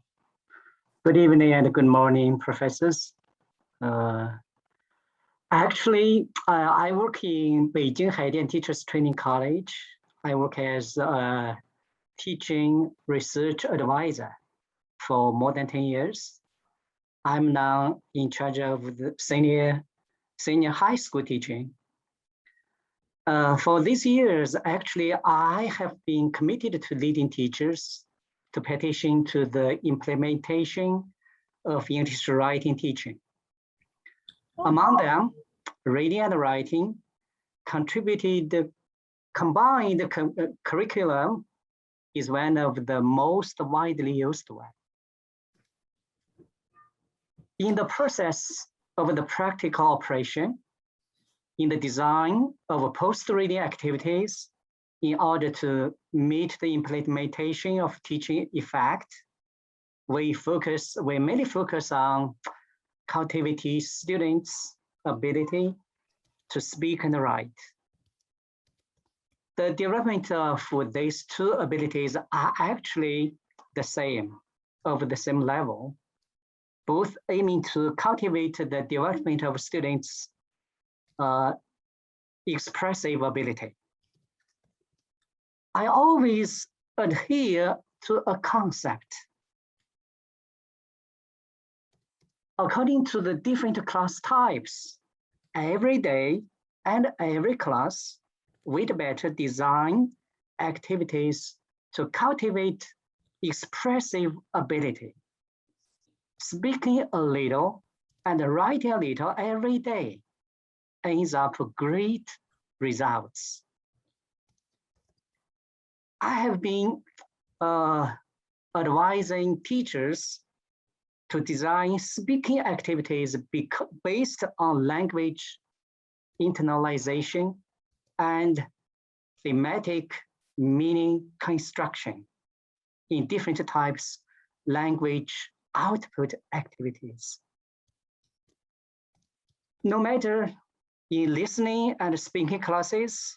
Good evening and good morning, professors. Actually, I work in Beijing Haidian Teachers Training College. I work as a teaching research advisor for more than 10 years. I'm now in charge of the senior high school teaching. For these years, actually, I have been committed to leading teachers to petition to the implementation of English writing teaching. Among them, reading and writing contributed, combined curriculum is one of the most widely used one. In the process of the practical operation, in the design of post-reading activities, in order to meet the implementation of teaching effect, we mainly focus on cultivating students' ability to speak and write. The development of these 2 abilities are actually the same, of the same level, both aiming to cultivate the development of students' expressive ability. I always adhere to a concept. According to the different class types, every day and every class, we'd better design activities to cultivate expressive ability. Speaking a little and writing a little every day ends up great results. I have been advising teachers to design speaking activities based on language internalization and thematic meaning construction in different types language output activities. No matter in listening and speaking classes,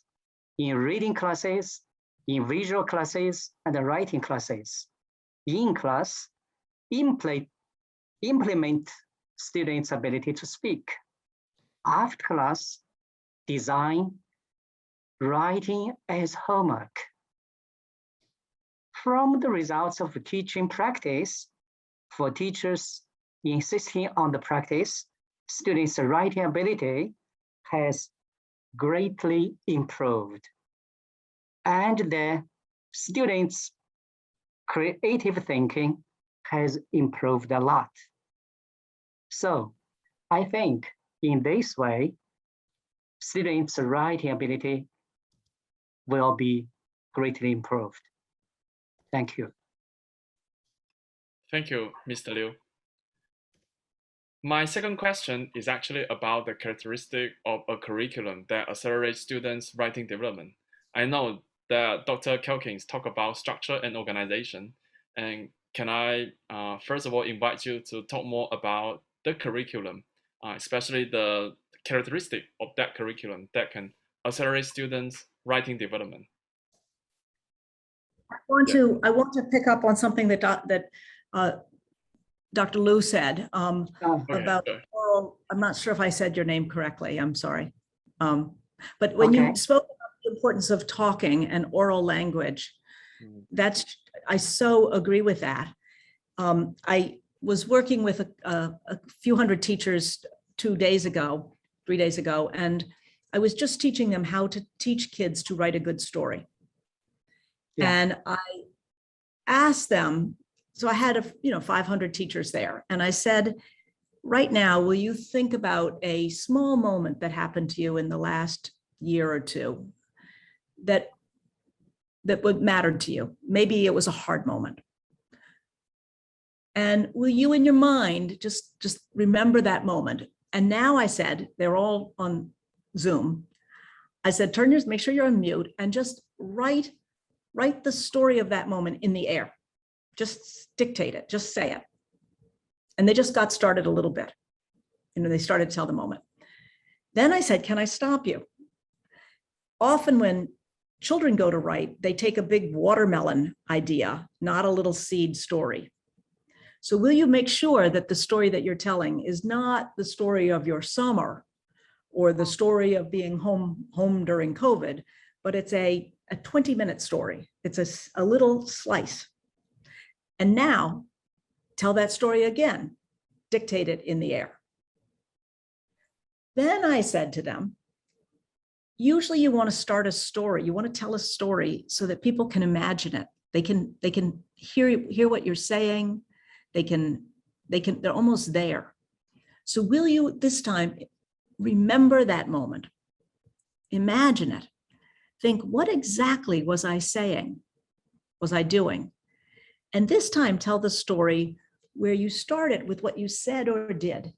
in reading classes, in visual classes, and writing classes, in class, implement students' ability to speak. After class, design writing as homework. From the results of teaching practice, for teachers insisting on the practice, students' writing ability has greatly improved. And the students' creative thinking has improved a lot. So I think in this way, students' writing ability will be greatly improved. Thank you. Thank you, Mr. Liu. My second question is actually about the characteristic of a curriculum that accelerates students' writing development. I know that Dr. Calkins talked about structure and organization. And can I, first of all, invite you to talk more about the curriculum, especially the characteristic of that curriculum that can accelerate students' writing development. I want to pick up on something that Dr. Liu said about oral. I'm not sure if I said your name correctly. I'm sorry. But when you spoke about the importance of talking and oral language, I so agree with that. I was working with a few hundred teachers 3 days ago, and I was just teaching them how to teach kids to write a good story. Yeah. And I asked them, so I had 500 teachers there, and I said, right now, will you think about a small moment that happened to you in the last year or two that would matter to you? Maybe it was a hard moment. And will you in your mind just remember that moment? And now I said, they're all on Zoom. I said, make sure you're on mute and just write the story of that moment in the air. Just dictate it, just say it. And they just got started a little bit. They started to tell the moment. Then I said, can I stop you? Often when children go to write, they take a big watermelon idea, not a little seed story. So will you make sure that the story that you're telling is not the story of your summer or the story of being home during COVID, but it's a 20-minute story. It's a little slice. And now tell that story again, dictate it in the air. Then I said to them, usually you want to start a story. You want to tell a story so that people can imagine it. They can hear what you're saying. They're almost there. So will you this time remember that moment? Imagine it. Think, what exactly was I saying? Was I doing? And this time tell the story where you started with what you said or did,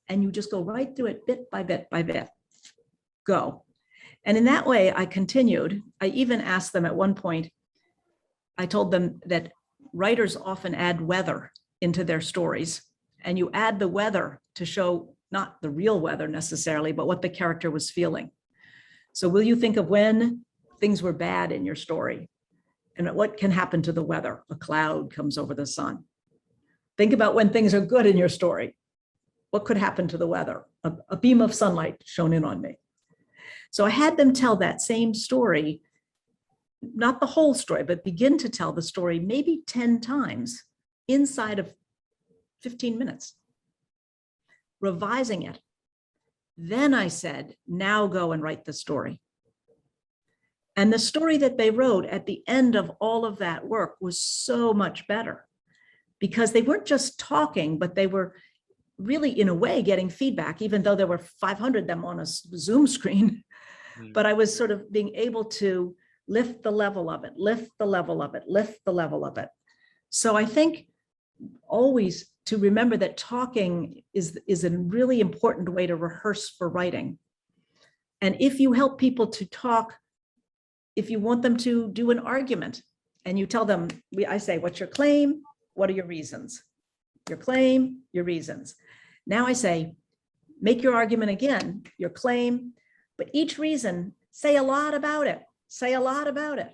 and you just go right through it bit by bit by bit. Go. And in that way, I continued. I even asked them at one point, I told them that writers often add weather into their stories, and you add the weather to show not the real weather necessarily, but what the character was feeling. So will you think of when things were bad in your story and what can happen to the weather? A cloud comes over the sun. Think about when things are good in your story. What could happen to the weather? A beam of sunlight shone in on me. So I had them tell that same story, not the whole story, but begin to tell the story maybe 10 times inside of 15 minutes, revising it. Then I said, now go and write the story. And the story that they wrote at the end of all of that work was so much better because they weren't just talking, but they were really, in a way, getting feedback, even though there were 500 of them on a Zoom screen. But I was sort of being able to lift the level of it, lift the level of it, lift the level of it. So I think always to remember that talking is a really important way to rehearse for writing. And if you help people to talk, if you want them to do an argument and you tell them, I say, what's your claim? What are your reasons? Your claim, your reasons. Now I say, make your argument again, your claim, but each reason, say a lot about it. Say a lot about it.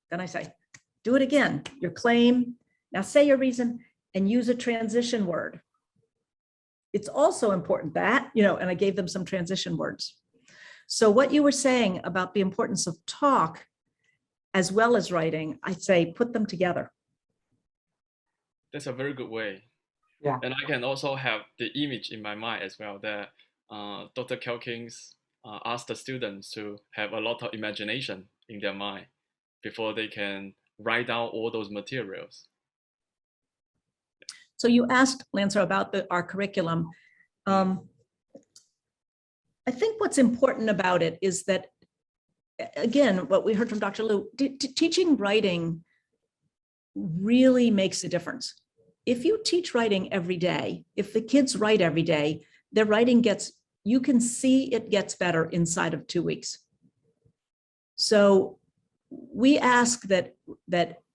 Then I say, do it again, your claim. Now say your reason and use a transition word. It's also important that, and I gave them some transition words. So what you were saying about the importance of talk as well as writing, I say put them together. That's a very good way. Yeah. And I can also have the image in my mind as well that Dr. Calkins asked the students to have a lot of imagination in their mind before they can write down all those materials. So you asked, Lancer, about our curriculum. I think what's important about it is that, again, what we heard from Dr. Liu, teaching writing really makes a difference. If you teach writing every day, if the kids write every day, their writing you can see it gets better inside of 2 weeks. So we ask that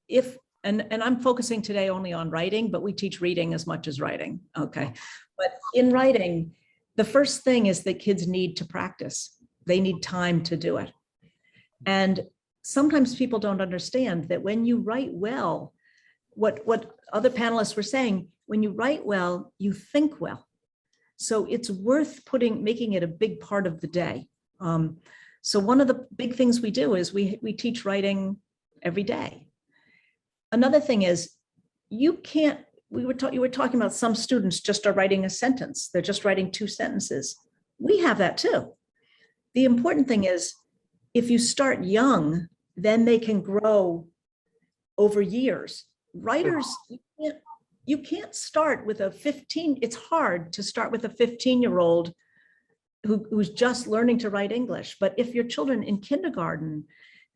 if, and I'm focusing today only on writing, but we teach reading as much as writing, okay? But in writing, the first thing is that kids need to practice. They need time to do it. And sometimes people don't understand that when you write well, what other panelists were saying, when you write well, you think well. So it's worth making it a big part of the day. So one of the big things we do is we teach writing every day. Another thing is you were talking about some students just are writing a sentence. They're just writing 2 sentences. We have that too. The important thing is if you start young, then they can grow over years. Writers, you can't start with it's hard to start with a 15-year-old who's just learning to write English. But if your children in kindergarten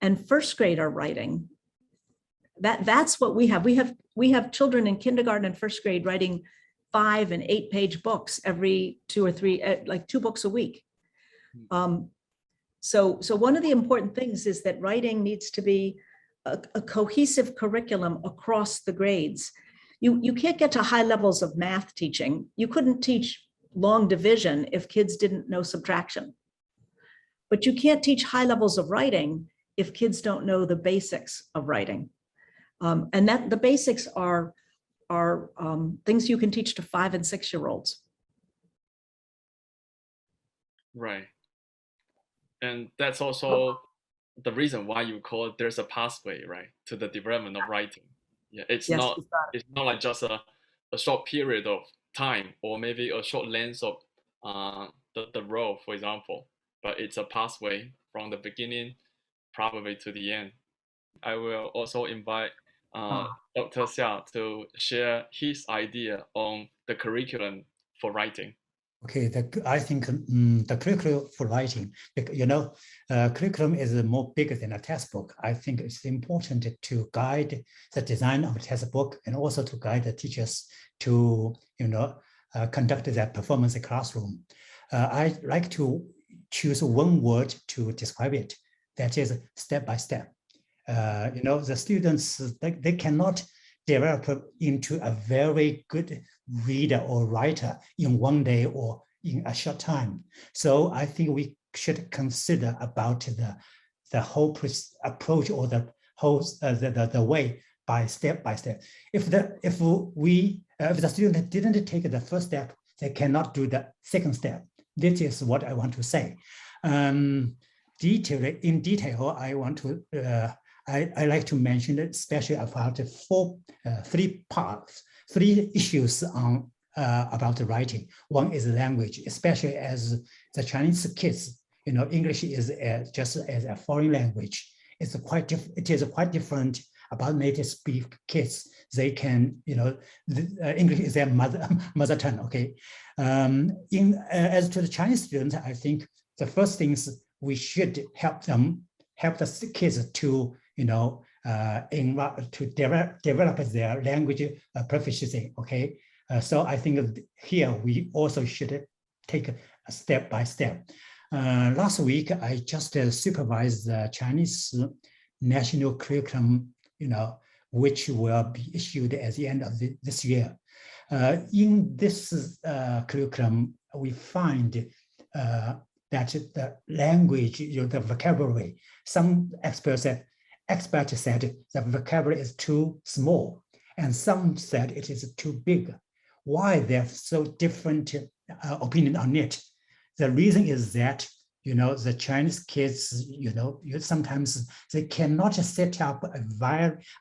and first grade are writing, that's what we have. We have children in kindergarten and first grade writing 5- and 8-page books every 2 or 3, like 2 books a week. So one of the important things is that writing needs to be a cohesive curriculum across the grades. You can't get to high levels of math teaching. You couldn't teach long division if kids didn't know subtraction. But you can't teach high levels of writing if kids don't know the basics of writing. And that the basics are things you can teach to 5- and 6-year-olds. Right. And that's also the reason why you call it, there's a pathway, right, to the development of writing. Yeah, it's not like just a short period of time or maybe a short length of the road, for example, but it's a pathway from the beginning probably to the end. I will also invite Dr. Xia to share his idea on the curriculum for writing. Okay, I think the curriculum for writing, curriculum is more bigger than a textbook. I think it's important to guide the design of a textbook and also to guide the teachers to, conduct their performance in classroom. I like to choose one word to describe it. That is step by step. The students, they cannot develop into a very good reader or writer in one day or in a short time. So I think we should consider about the whole approach or the whole the way by step. If the student didn't take the first step, they cannot do the second step. This is what I want to say. In detail, I want to. I like to mention especially about 3 issues on about the writing. One is language, especially as the Chinese kids, English is just as a foreign language. It is quite different about native speak kids. They can, English is their mother tongue. Okay. As to the Chinese students, I think the first things we should help the kids to to develop their language proficiency. Okay, so I think here we also should take a step by step. Last week I just supervised the Chinese national curriculum, which will be issued at the end of this year. In this curriculum, we find that the language, the vocabulary, some experts said the vocabulary is too small, and some said it is too big. Why they have so different opinion on it? The reason is that, you know, the Chinese kids, you know, sometimes they cannot set up a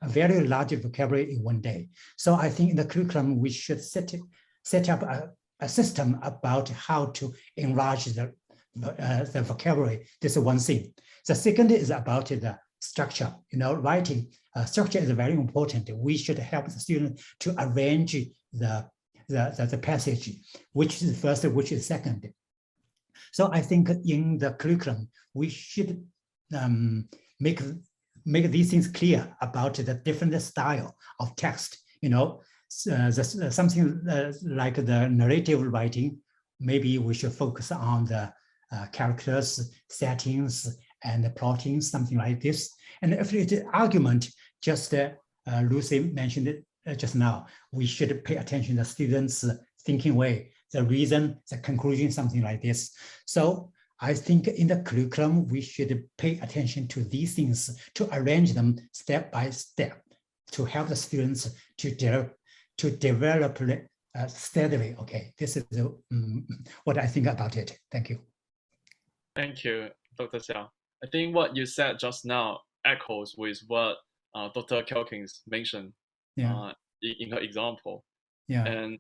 very large vocabulary in one day. So I think in the curriculum, we should set up a system about how to enlarge the vocabulary. This is one thing. The second is about the structure. You know, writing structure is very important. We should help the student to arrange the passage, which is first, which is second. So I think in the curriculum, we should make these things clear about the different style of text. You know, something like the narrative writing, maybe we should focus on the characters, settings, and the plotting, something like this. And if it's argument, just Lucy mentioned it just now, we should pay attention to the students' thinking way, the reason, the conclusion, something like this. So I think in the curriculum, we should pay attention to these things, to arrange them step by step, to help the students to develop steadily. Okay, this is what I think about it. Thank you. Thank you, Dr. Xiao. I think what you said just now echoes with what Dr. Calkins mentioned in her example. Yeah. And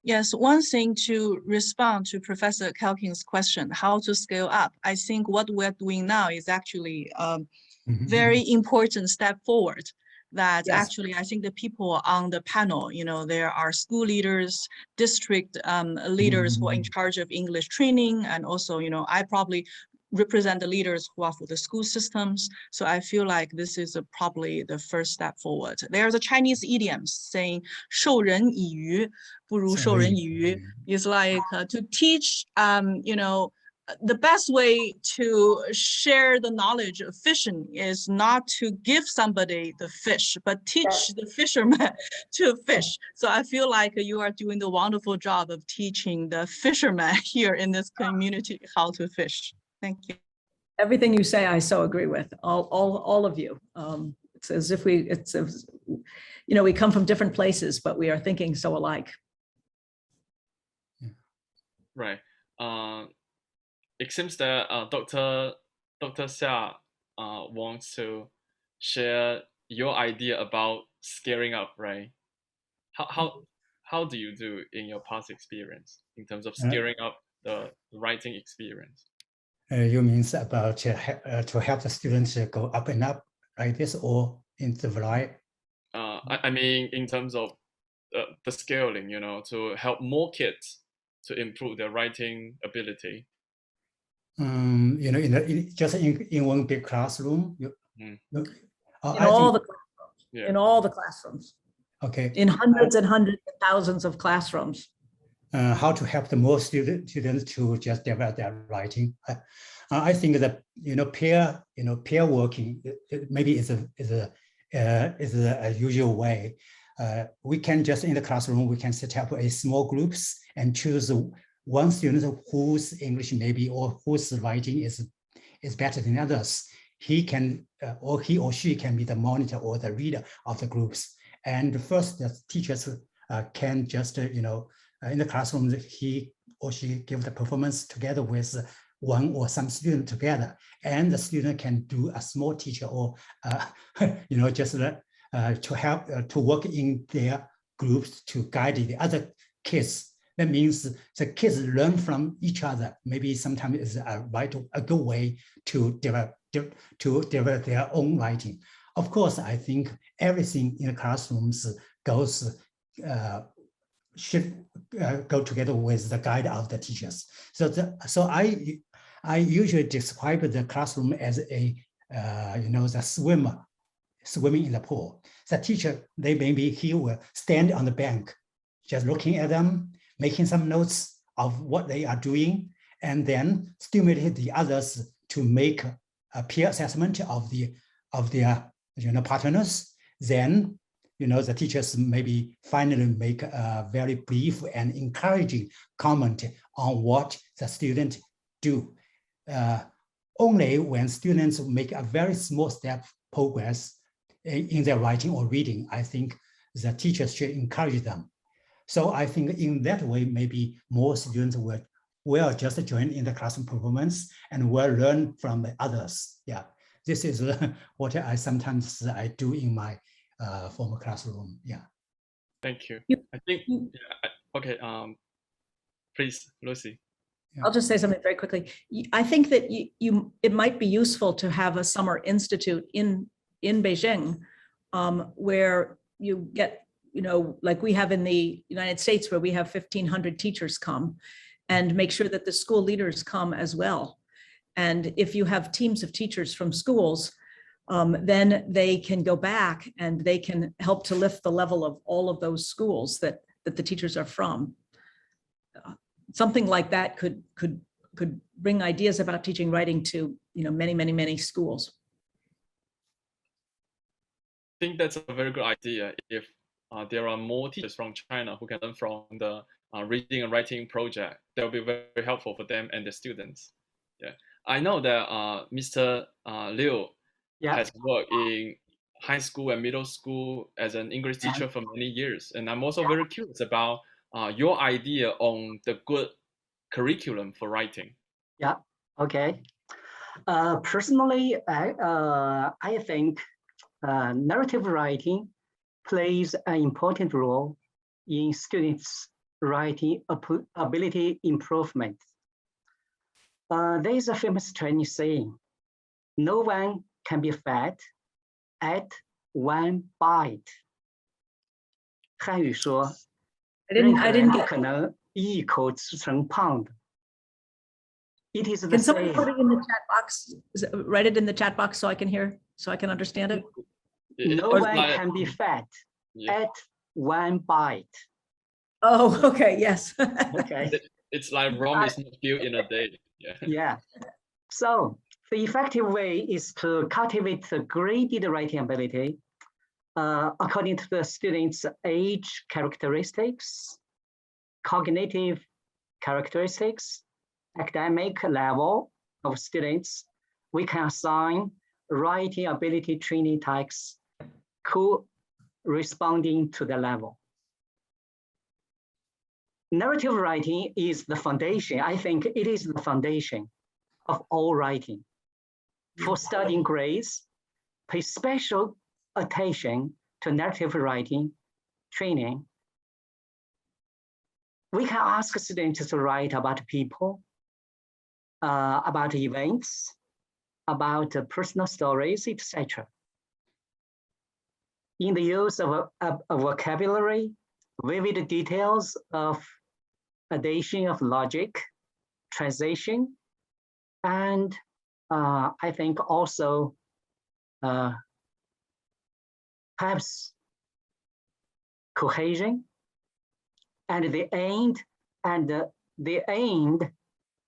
Yes, one thing to respond to Professor Calkins' question, how to scale up. I think what we're doing now is actually a very important step forward. That Yes. actually, I think the people on the panel, there are school leaders, district leaders who are in charge of English training, and also, I probably represent the leaders who are for the school systems. So I feel like this is probably the first step forward. There's a Chinese idiom saying 授人以鱼不如授人以渔. It's like to teach, the best way to share the knowledge of fishing is not to give somebody the fish, but teach the fisherman to fish. So I feel like you are doing the wonderful job of teaching the fishermen here in this community how to fish. Thank you. Everything you say, I so agree with, all of you. It's as if we come from different places, but we are thinking so alike. Right. It seems that Dr. Xia wants to share your idea about scaling up, right? How do you do in your past experience in terms of scaling up the writing experience? You means about to help the students go up and up like this, or in the variety? I mean, in terms of the scaling, to help more kids to improve their writing ability. Just in one big classroom. In all the classrooms. Okay. In hundreds and hundreds of thousands of classrooms. How to help the more students to just develop their writing. I think that peer working maybe is a usual way. We can just in the classroom we can set up a small groups and choose one student whose English maybe or whose writing is better than others. He or she can be the monitor or the reader of the groups. And first, the teachers can just in the classroom, he or she give the performance together with one or some student together, and the student can do a small teacher or just to help to work in their groups to guide the other kids. That means the kids learn from each other. Maybe sometimes it's a good way to develop their own writing. Of course, I think everything in the classrooms should go together with the guide of the teachers. So I usually describe the classroom as a the swimmer swimming in the pool. The teacher, he will stand on the bank, just looking at them, making some notes of what they are doing, and then stimulate the others to make a peer assessment of their partners. Then the teachers maybe finally make a very brief and encouraging comment on what the student do. Only when students make a very small step progress in their writing or reading, I think the teachers should encourage them. So I think in that way, maybe more students will just join in the classroom performance and will learn from the others. Yeah, this is what I sometimes do in my former classroom. Yeah. Thank you. I think, okay, please, Lucy. I'll just say something very quickly. I think that it might be useful to have a summer institute in Beijing where you get, like we have in the United States, where we have 1,500 teachers come, and make sure that the school leaders come as well. And if you have teams of teachers from schools, then they can go back and they can help to lift the level of all of those schools that the teachers are from. Something like that could bring ideas about teaching writing to many schools. I think that's a very good idea. If there are more teachers from China who can learn from the reading and writing project, that will be very, very helpful for them and the students. Yeah, I know that Mr. Liu has worked in high school and middle school as an English teacher for many years, and I'm also very curious about your idea on the good curriculum for writing. Yeah. Okay. Personally, I think narrative writing plays an important role in students' writing ability improvement. There is a famous Chinese saying, no one can be fat at one bite. 汉语说， 任何人不可能一口吃成胖的。 It is the Can someone same. put it in the chat box? Write it in the chat box so I can hear, so I can understand it. No one can be fat at one bite. Oh, okay, yes. Okay. It's like Rome is not built in a day. Yeah. Yeah. So the effective way is to cultivate the graded writing ability according to the student's age characteristics, cognitive characteristics, academic level of students. We can assign writing ability training tasks corresponding to the level. Narrative writing is the foundation. I think it is the foundation of all writing. For studying grades, pay special attention to narrative writing training. We can ask students to write about people, about events, about personal stories, etc. In the use of a vocabulary, vivid details of addition of logic, translation, and I think also perhaps cohesion, and the end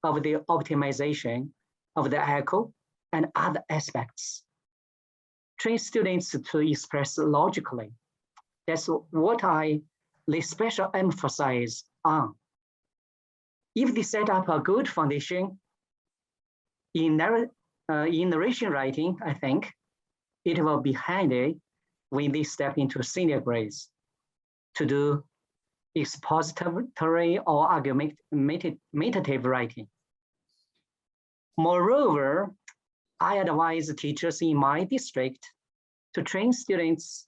of the optimization of the echo and other aspects. Train students to express logically. That's what I lay special emphasis on. If they set up a good foundation in narration writing, I think it will be handy when they step into senior grades to do expository or argumentative writing. Moreover, I advise teachers in my district to train students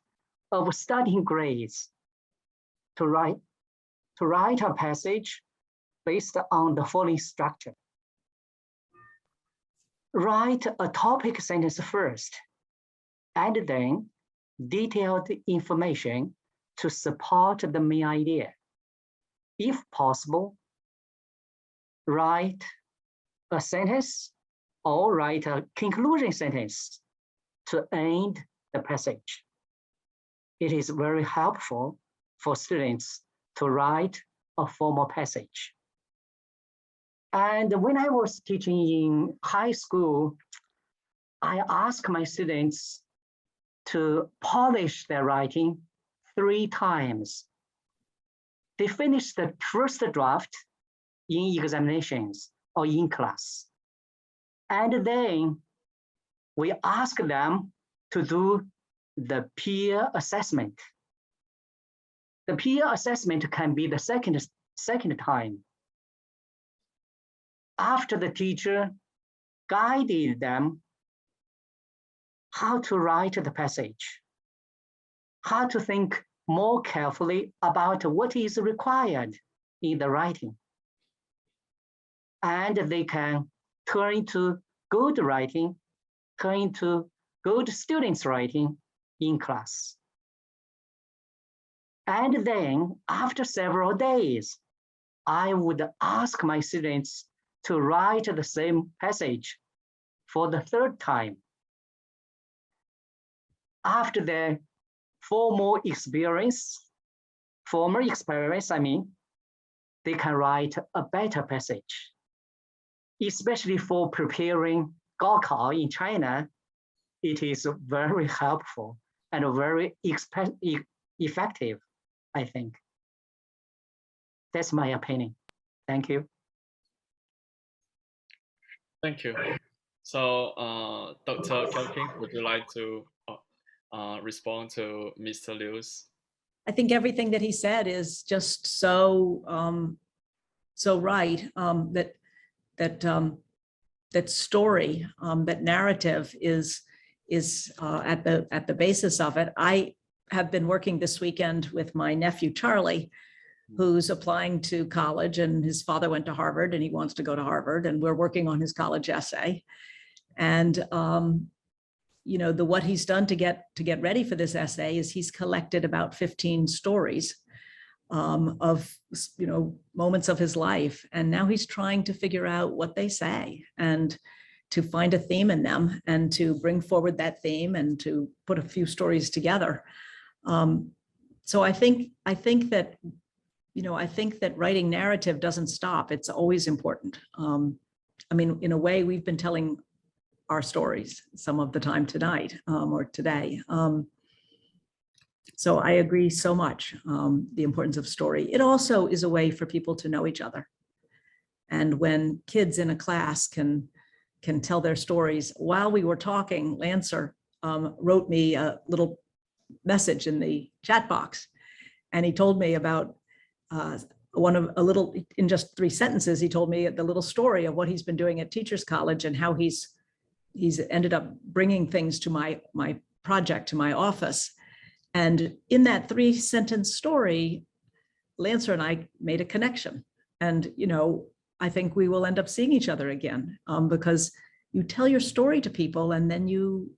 of studying grades to write a passage based on the following structure. Write a topic sentence first, and then detailed information to support the main idea. If possible, write a sentence or write a conclusion sentence to end the passage. It is very helpful for students to write a formal passage. And when I was teaching in high school, I asked my students to polish their writing 3 times. They finished the first draft in examinations or in class. And then we asked them to do the peer assessment. The peer assessment can be the second time. After the teacher guided them how to write the passage, how to think more carefully about what is required in the writing. And they can turn to good writing, turn to good students' writing in class. And then after several days, I would ask my students to write the same passage for the 3rd time. After their formal experiments, they can write a better passage. Especially for preparing Gaokao in China, it is very helpful and very effective, I think. That's my opinion. Thank you. Thank you. So, Dr. Calkins, would you like to respond to Mr. Liu's? I think everything that he said is just so right. That story, that narrative is at the basis of it. I have been working this weekend with my nephew Charlie, who's applying to college, and his father went to Harvard and he wants to go to Harvard, and we're working on his college essay. And what he's done to get ready for this essay is he's collected about 15 stories of moments of his life, and now he's trying to figure out what they say and to find a theme in them and to bring forward that theme and to put a few stories together. So I think that writing narrative doesn't stop. It's always important. In a way, we've been telling our stories some of the time tonight or today. So I agree so much, the importance of story. It also is a way for people to know each other. And when kids in a class can tell their stories, while we were talking, Lancer wrote me a little message in the chat box. And he told me about in just 3 sentences, he told me the little story of what he's been doing at Teachers College and how he's ended up bringing things to my project, to my office. And in that 3-sentence story, Lancer and I made a connection. And, I think we will end up seeing each other again because you tell your story to people and then you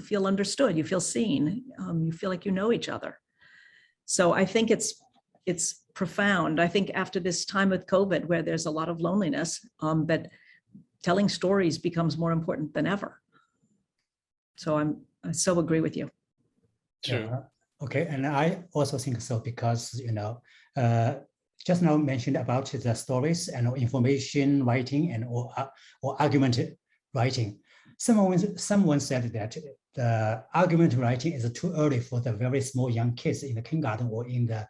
feel understood, you feel seen, you feel like you know each other. So I think it's profound. I think after this time with COVID, where there's a lot of loneliness, that telling stories becomes more important than ever. So I so agree with you. True. Okay, and I also think so because, just now mentioned about the stories and information writing and or argument writing. Someone said that the argument writing is too early for the very small young kids in the kindergarten or in the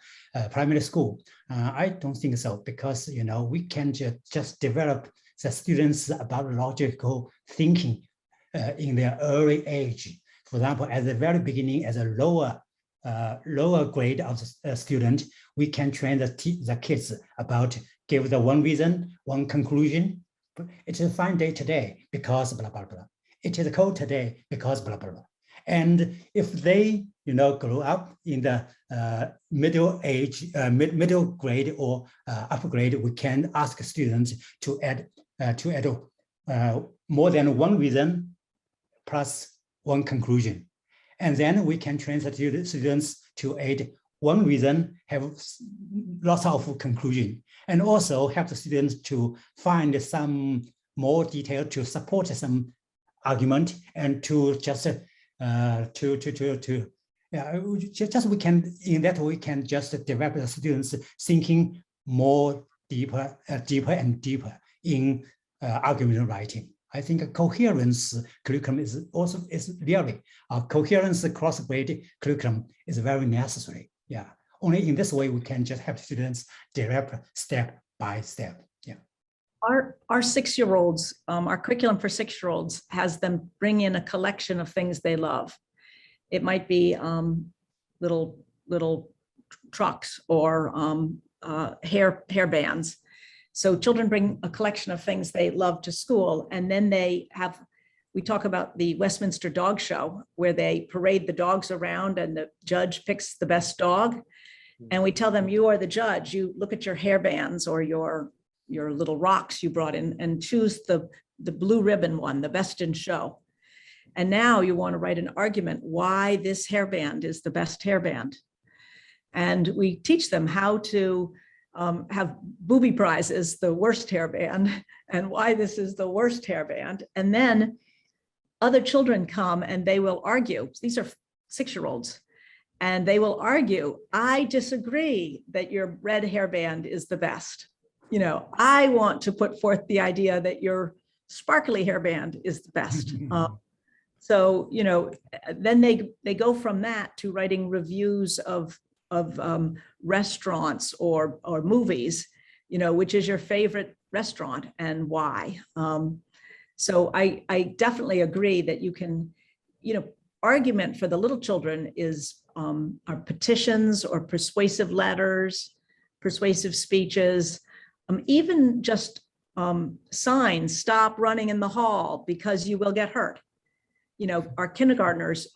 primary school. I don't think so because, we can just develop the students about logical thinking in their early age. For example, at the very beginning, as a lower grade of the student, we can train the kids about give the one reason, one conclusion. It is a fine day today because blah, blah, blah. It is cold today because blah, blah, blah. And if they, grow up in the middle grade or upper grade, we can ask students to add more than one reason plus one conclusion. And then we can train the students to add one reason, have lots of conclusion, and also help the students to find some more detail to support some argument and to just we can, in that we can just develop the students thinking more deeper and deeper in argument writing. I think a coherence curriculum is really a coherence cross-grade curriculum is very necessary. Yeah, only in this way we can just help students develop step by step. Yeah. Our 6-year-olds, our curriculum for 6-year-olds has them bring in a collection of things they love. It might be little trucks or hair bands. So children bring a collection of things they love to school, and then we talk about the Westminster Dog Show, where they parade the dogs around and the judge picks the best dog. And we tell them, you are the judge, you look at your hair bands or your little rocks you brought in and choose the blue ribbon one, the best in show. And now you want to write an argument why this hairband is the best hairband. And we teach them how to have booby prizes, the worst hairband, and why this is the worst hairband. And then other children come and they will argue. These are 6-year-olds. And they will argue, I disagree that your red hairband is the best. I want to put forth the idea that your sparkly hairband is the best. So, then they go from that to writing reviews of restaurants or movies, which is your favorite restaurant and why. So I definitely agree that you can, argument for the little children is our petitions or persuasive letters, persuasive speeches, even just signs, stop running in the hall because you will get hurt. our kindergartners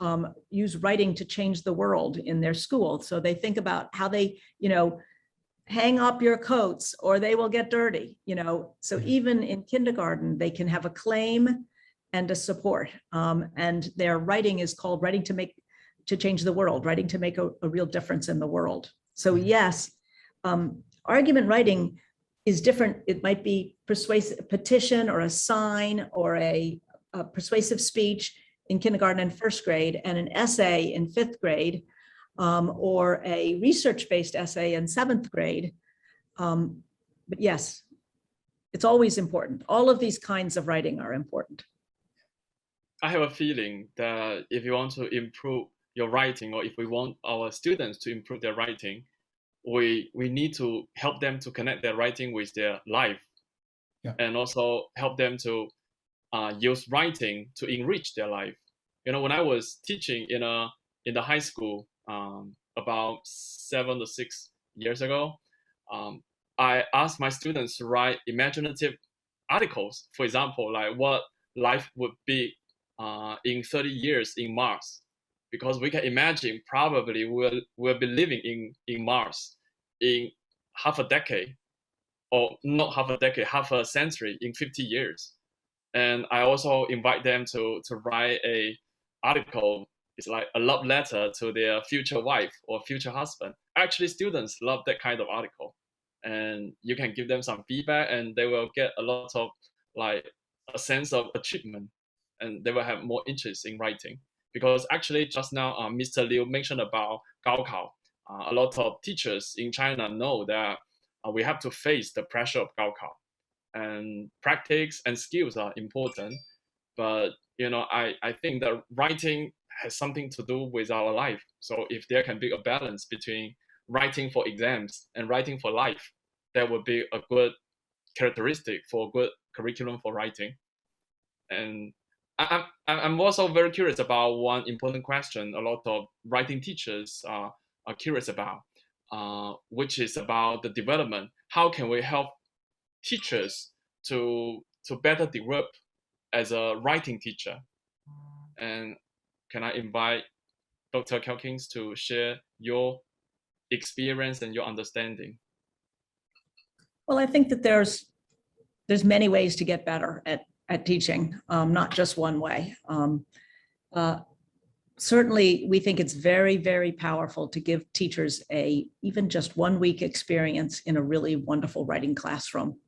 use writing to change the world in their school. So they think about how they, hang up your coats or they will get dirty, So even in kindergarten, they can have a claim and a support. And their writing is called Writing to Change the World, writing to make a real difference in the world. So yes, argument writing is different. It might be persuasive petition or a sign or a persuasive speech in kindergarten and first grade, and an essay in fifth grade, or a research-based essay in seventh grade. But yes, it's always important. All of these kinds of writing are important. I have a feeling that if you want to improve your writing, or if we want our students to improve their writing, we need to help them to connect their writing with their life, and also help them to use writing to enrich their life. When I was teaching in the high school about 7 to 6 years ago, I asked my students to write imaginative articles. For example, like what life would be in 30 years in Mars, because we can imagine probably we'll be living in Mars in half a decade, or not half a decade, half a century, in 50 years. And I also invite them to write a article. It's like a love letter to their future wife or future husband. Actually, students love that kind of article, and you can give them some feedback, and they will get a lot of a sense of achievement, and they will have more interest in writing. Because actually, just now, Mr. Liu mentioned about Gaokao. A lot of teachers in China know that we have to face the pressure of Gaokao, and practice and skills are important. But I think that writing has something to do with our life. So if there can be a balance between writing for exams and writing for life, that would be a good characteristic for a good curriculum for writing. And I'm also very curious about one important question a lot of writing teachers are curious about, which is about the development. How can we help teachers to better develop as a writing teacher? And can I invite Dr. Calkins to share your experience and your understanding? Well, I think that there's many ways to get better at teaching, not just one way. Certainly, we think it's very, very powerful to give teachers even just 1 week experience in a really wonderful writing classroom,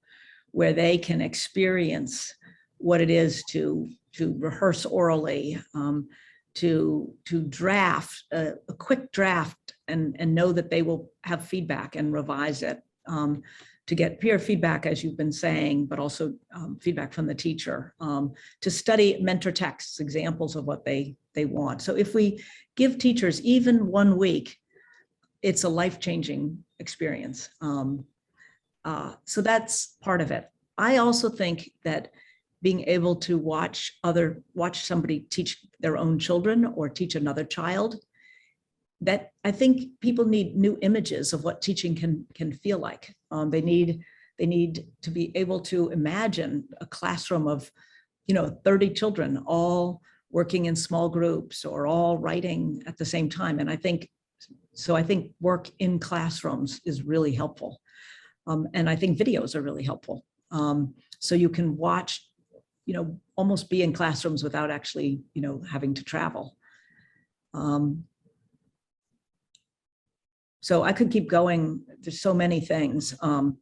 where they can experience what it is to rehearse orally, to draft a quick draft and know that they will have feedback and revise it, to get peer feedback, as you've been saying, but also feedback from the teacher, to study mentor texts, examples of what they want. So if we give teachers even 1 week, it's a life-changing experience. So that's part of it. I also think that being able to watch somebody teach their own children or teach another child, that I think people need new images of what teaching can feel like. They need to be able to imagine a classroom of 30 children all working in small groups or all writing at the same time. And I think work in classrooms is really helpful. And I think videos are really helpful. So you can watch, almost be in classrooms without actually, having to travel. So I could keep going. There's so many things. One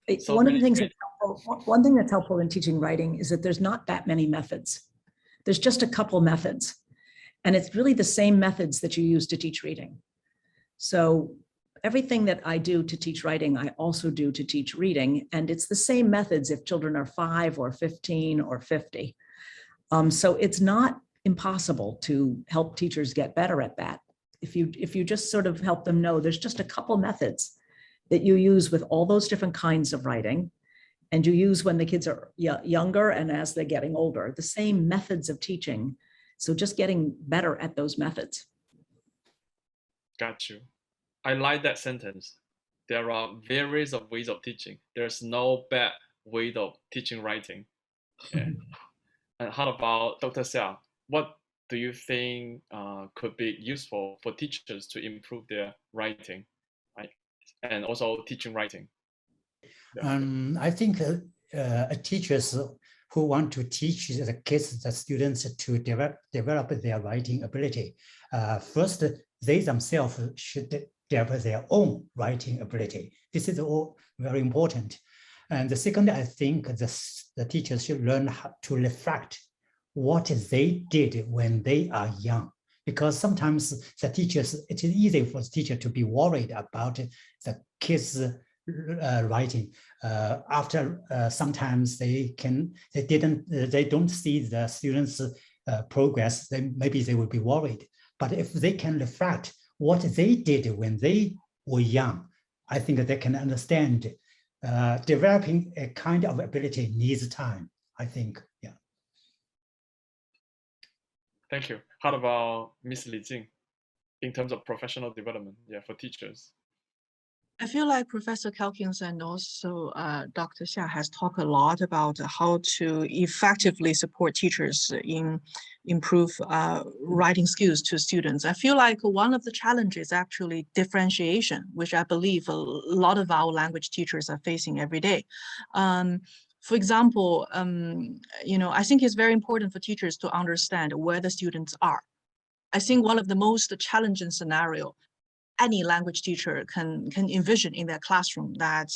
thing that's helpful in teaching writing is that there's not that many methods. There's just a couple methods, and it's really the same methods that you use to teach reading. So everything that I do to teach writing, I also do to teach reading, and it's the same methods if children are 5 or 15 or 50. So it's not impossible to help teachers get better at that. If you just sort of help them know there's just a couple methods that you use with all those different kinds of writing, and you use when the kids are younger and as they're getting older, the same methods of teaching. So just getting better at those methods. Got you. I like that sentence. There are various of ways of teaching. There's no bad way of teaching writing. Yeah. And how about Dr. Xia? What do you think could be useful for teachers to improve their writing, right? And also teaching writing? I think teachers who want to teach the kids, the students to develop their writing ability, first, they themselves should develop their own writing ability. This is all very important. And the second, I think the teachers should learn how to reflect what they did when they are young. Because sometimes the teachers, it is easy for the teacher to be worried about the kids' writing. After sometimes they don't see the students' progress, then maybe they will be worried. But if they can reflect what they did when they were young, I think they can understand. Developing a kind of ability needs time, I think. Yeah. Thank you. How about Ms. Li Jing in terms of professional development, for teachers? I feel like Professor Calkins and also Dr. Xia has talked a lot about how to effectively support teachers in improve writing skills to students. I feel like one of the challenges is actually differentiation, which I believe a lot of our language teachers are facing every day. For example, I think it's very important for teachers to understand where the students are. I think one of the most challenging scenario any language teacher can envision in their classroom that,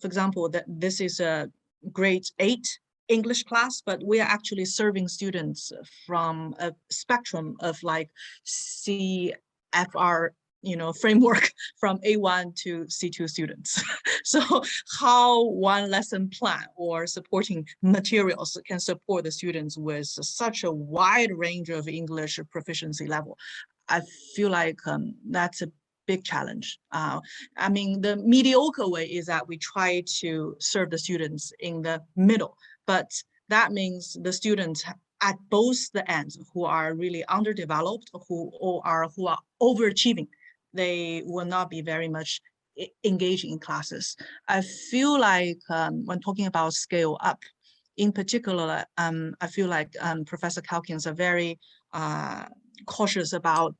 for example, that this is a grade 8 English class, but we are actually serving students from a spectrum of like CFR, framework from A1 to C2 students. So how one lesson plan or supporting materials can support the students with such a wide range of English proficiency level, I feel like that's a big challenge. I mean, the mediocre way is that we try to serve the students in the middle, but that means the students at both the ends who are really underdeveloped, who are overachieving, they will not be very much engaging in classes. I feel like when talking about scale up, in particular, I feel like Professor Calkins are very cautious about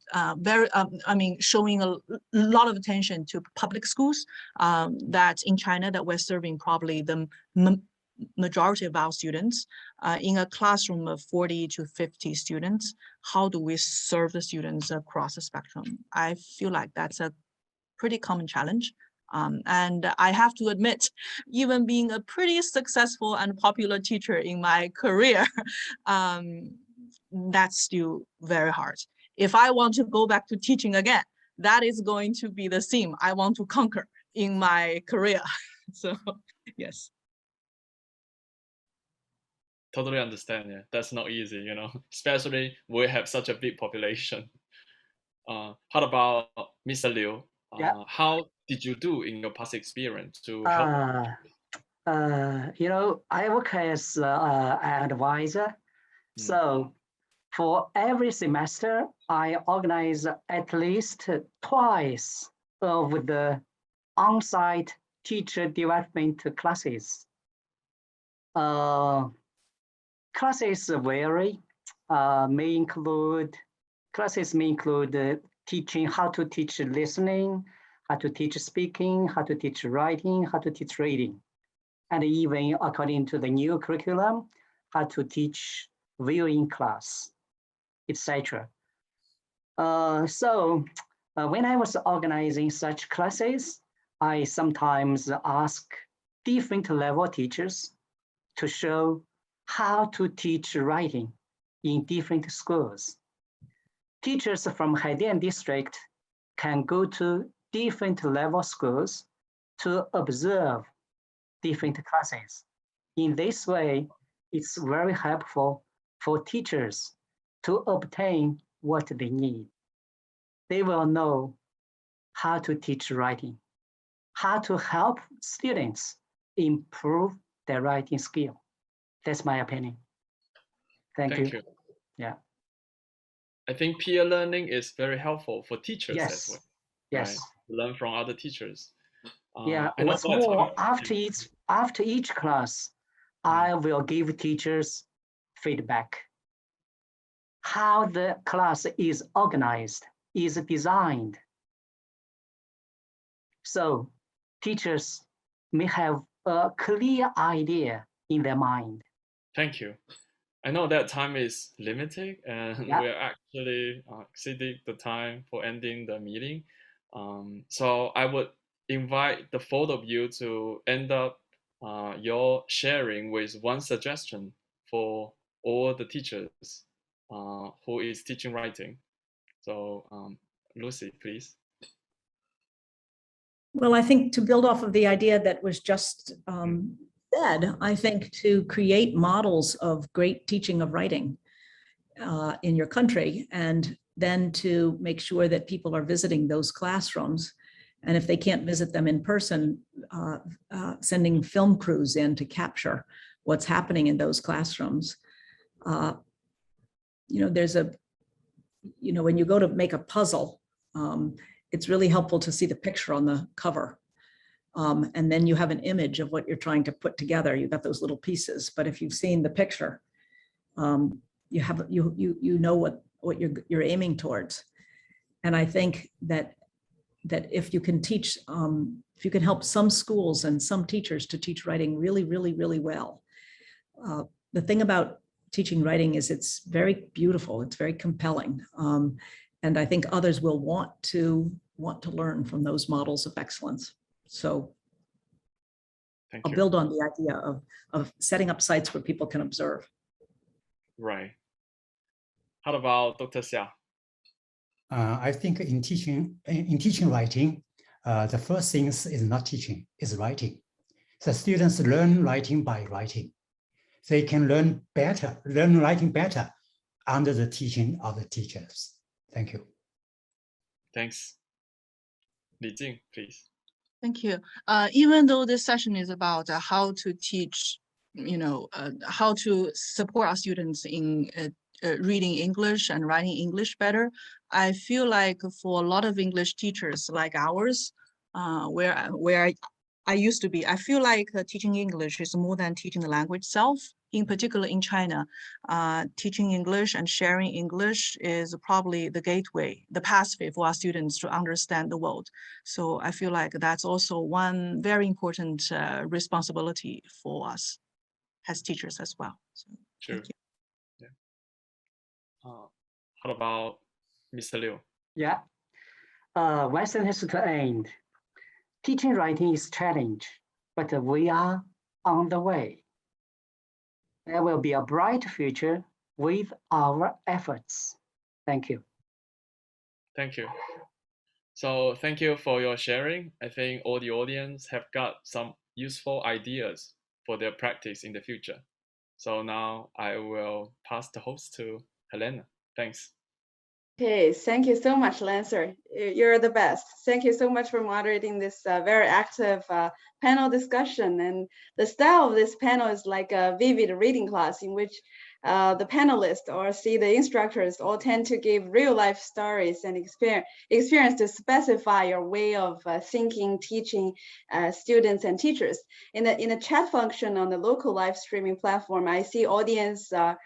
showing a lot of attention to public schools that in China that we're serving probably the majority of our students in a classroom of 40 to 50 students. How do we serve the students across the spectrum? I feel like that's a pretty common challenge. And I have to admit, even being a pretty successful and popular teacher in my career, that's still very hard. If I want to go back to teaching again, that is going to be the theme I want to conquer in my career. So, yes. Totally understand. Yeah, that's not easy, especially we have such a big population. How about Mr. Liu? How did you do in your past experience to help? I work as an advisor. So for every semester, I organize at least twice of the on-site teacher development classes. Classes vary, classes may include teaching how to teach listening, how to teach speaking, how to teach writing, how to teach reading, and even according to the new curriculum, how to teach viewing class, etc. So when I was organizing such classes, I sometimes ask different level teachers to show how to teach writing in different schools. Teachers from Haidian district can go to different level schools to observe different classes. In this way, it's very helpful for teachers to obtain what they need. They will know how to teach writing, how to help students improve their writing skill. That's my opinion. Thank you. Yeah. I think peer learning is very helpful for teachers as well. Yes. Right? Learn from other teachers. What's more, after each class, I will give teachers feedback. How the class is organized, is designed. So teachers may have a clear idea in their mind. Thank you. I know that time is limited and Yeah. we're actually exceeding the time for ending the meeting. So I would invite the both of you to end up your sharing with one suggestion for all the teachers who is teaching writing. So Lucy, please. Well, I think to build off of the idea that was just said, I think to create models of great teaching of writing in your country, and then to make sure that people are visiting those classrooms. And if they can't visit them in person, sending film crews in to capture what's happening in those classrooms. There's when you go to make a puzzle, it's really helpful to see the picture on the cover. And then you have an image of what you're trying to put together. You've got those little pieces, but if you've seen the picture, you know what you're aiming towards. And I think that if you can teach, if you can help some schools and some teachers to teach writing really, really, really well. The thing about teaching writing is it's very beautiful, it's very compelling. And I think others will want to learn from those models of excellence. So I'll build on the idea of setting up sites where people can observe. Right. How about Dr. Xia? I think in teaching writing, the first thing is not teaching, is writing. The students learn writing by writing. They can learn writing better under the teaching of the teachers. Thank you. Thanks. Li Jing, please. Thank you. Even though this session is about how to teach, how to support our students in reading English and writing English better, I feel like for a lot of English teachers like ours, where I used to be, I feel like teaching English is more than teaching the language itself. In particular in China, teaching English and sharing English is probably the gateway, the pathway for our students to understand the world. So I feel like that's also one very important responsibility for us as teachers as well. So, sure. Yeah. How about Mr. Liu? Yeah. One sentence to end. Teaching writing is a challenge, but we are on the way. There will be a bright future with our efforts. Thank you. Thank you. So thank you for your sharing. I think all the audience have got some useful ideas for their practice in the future. So now I will pass the host to Helena. Thanks. Okay, thank you so much, Lancer. You're the best. Thank you so much for moderating this very active panel discussion. And the style of this panel is like a vivid reading class in which the panelists or the instructors all tend to give real life stories and experience to specify your way of thinking, teaching students and teachers. In the chat function on the local live streaming platform, I see audience are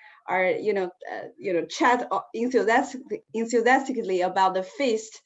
chat enthusiastically about the phased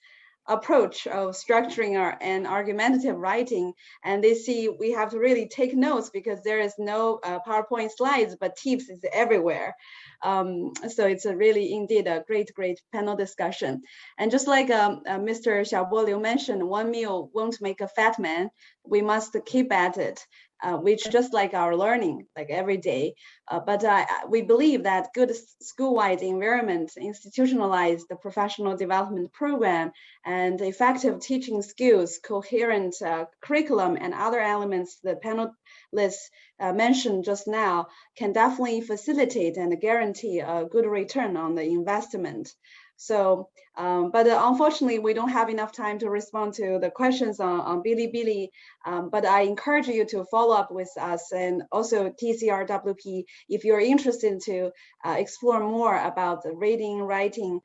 approach of structuring and argumentative writing, and they see we have to really take notes because there is no PowerPoint slides, but tips is everywhere. So it's indeed a great panel discussion. And just like Mr. Xiaobo Liu mentioned, one meal won't make a fat man. We must keep at it. Which just like our learning, like every day. But we believe that good school-wide environment, institutionalized the professional development program, and effective teaching skills, coherent curriculum, and other elements the panelists mentioned just now can definitely facilitate and guarantee a good return on the investment. So, but unfortunately, we don't have enough time to respond to the questions on Bilibili. But I encourage you to follow up with us and also TCRWP if you're interested to explore more about the reading, writing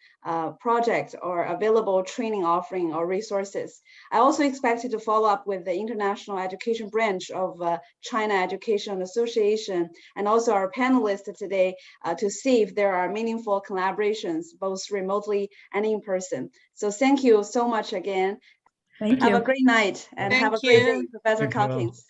project or available training offering or resources. I also expect to follow up with the International Education Branch of China Education Association and also our panelists today to see if there are meaningful collaborations, both remotely and in person. So thank you so much again. Thank Have you. a great night and have a Thank great day, you. Professor Thank you. Calkins.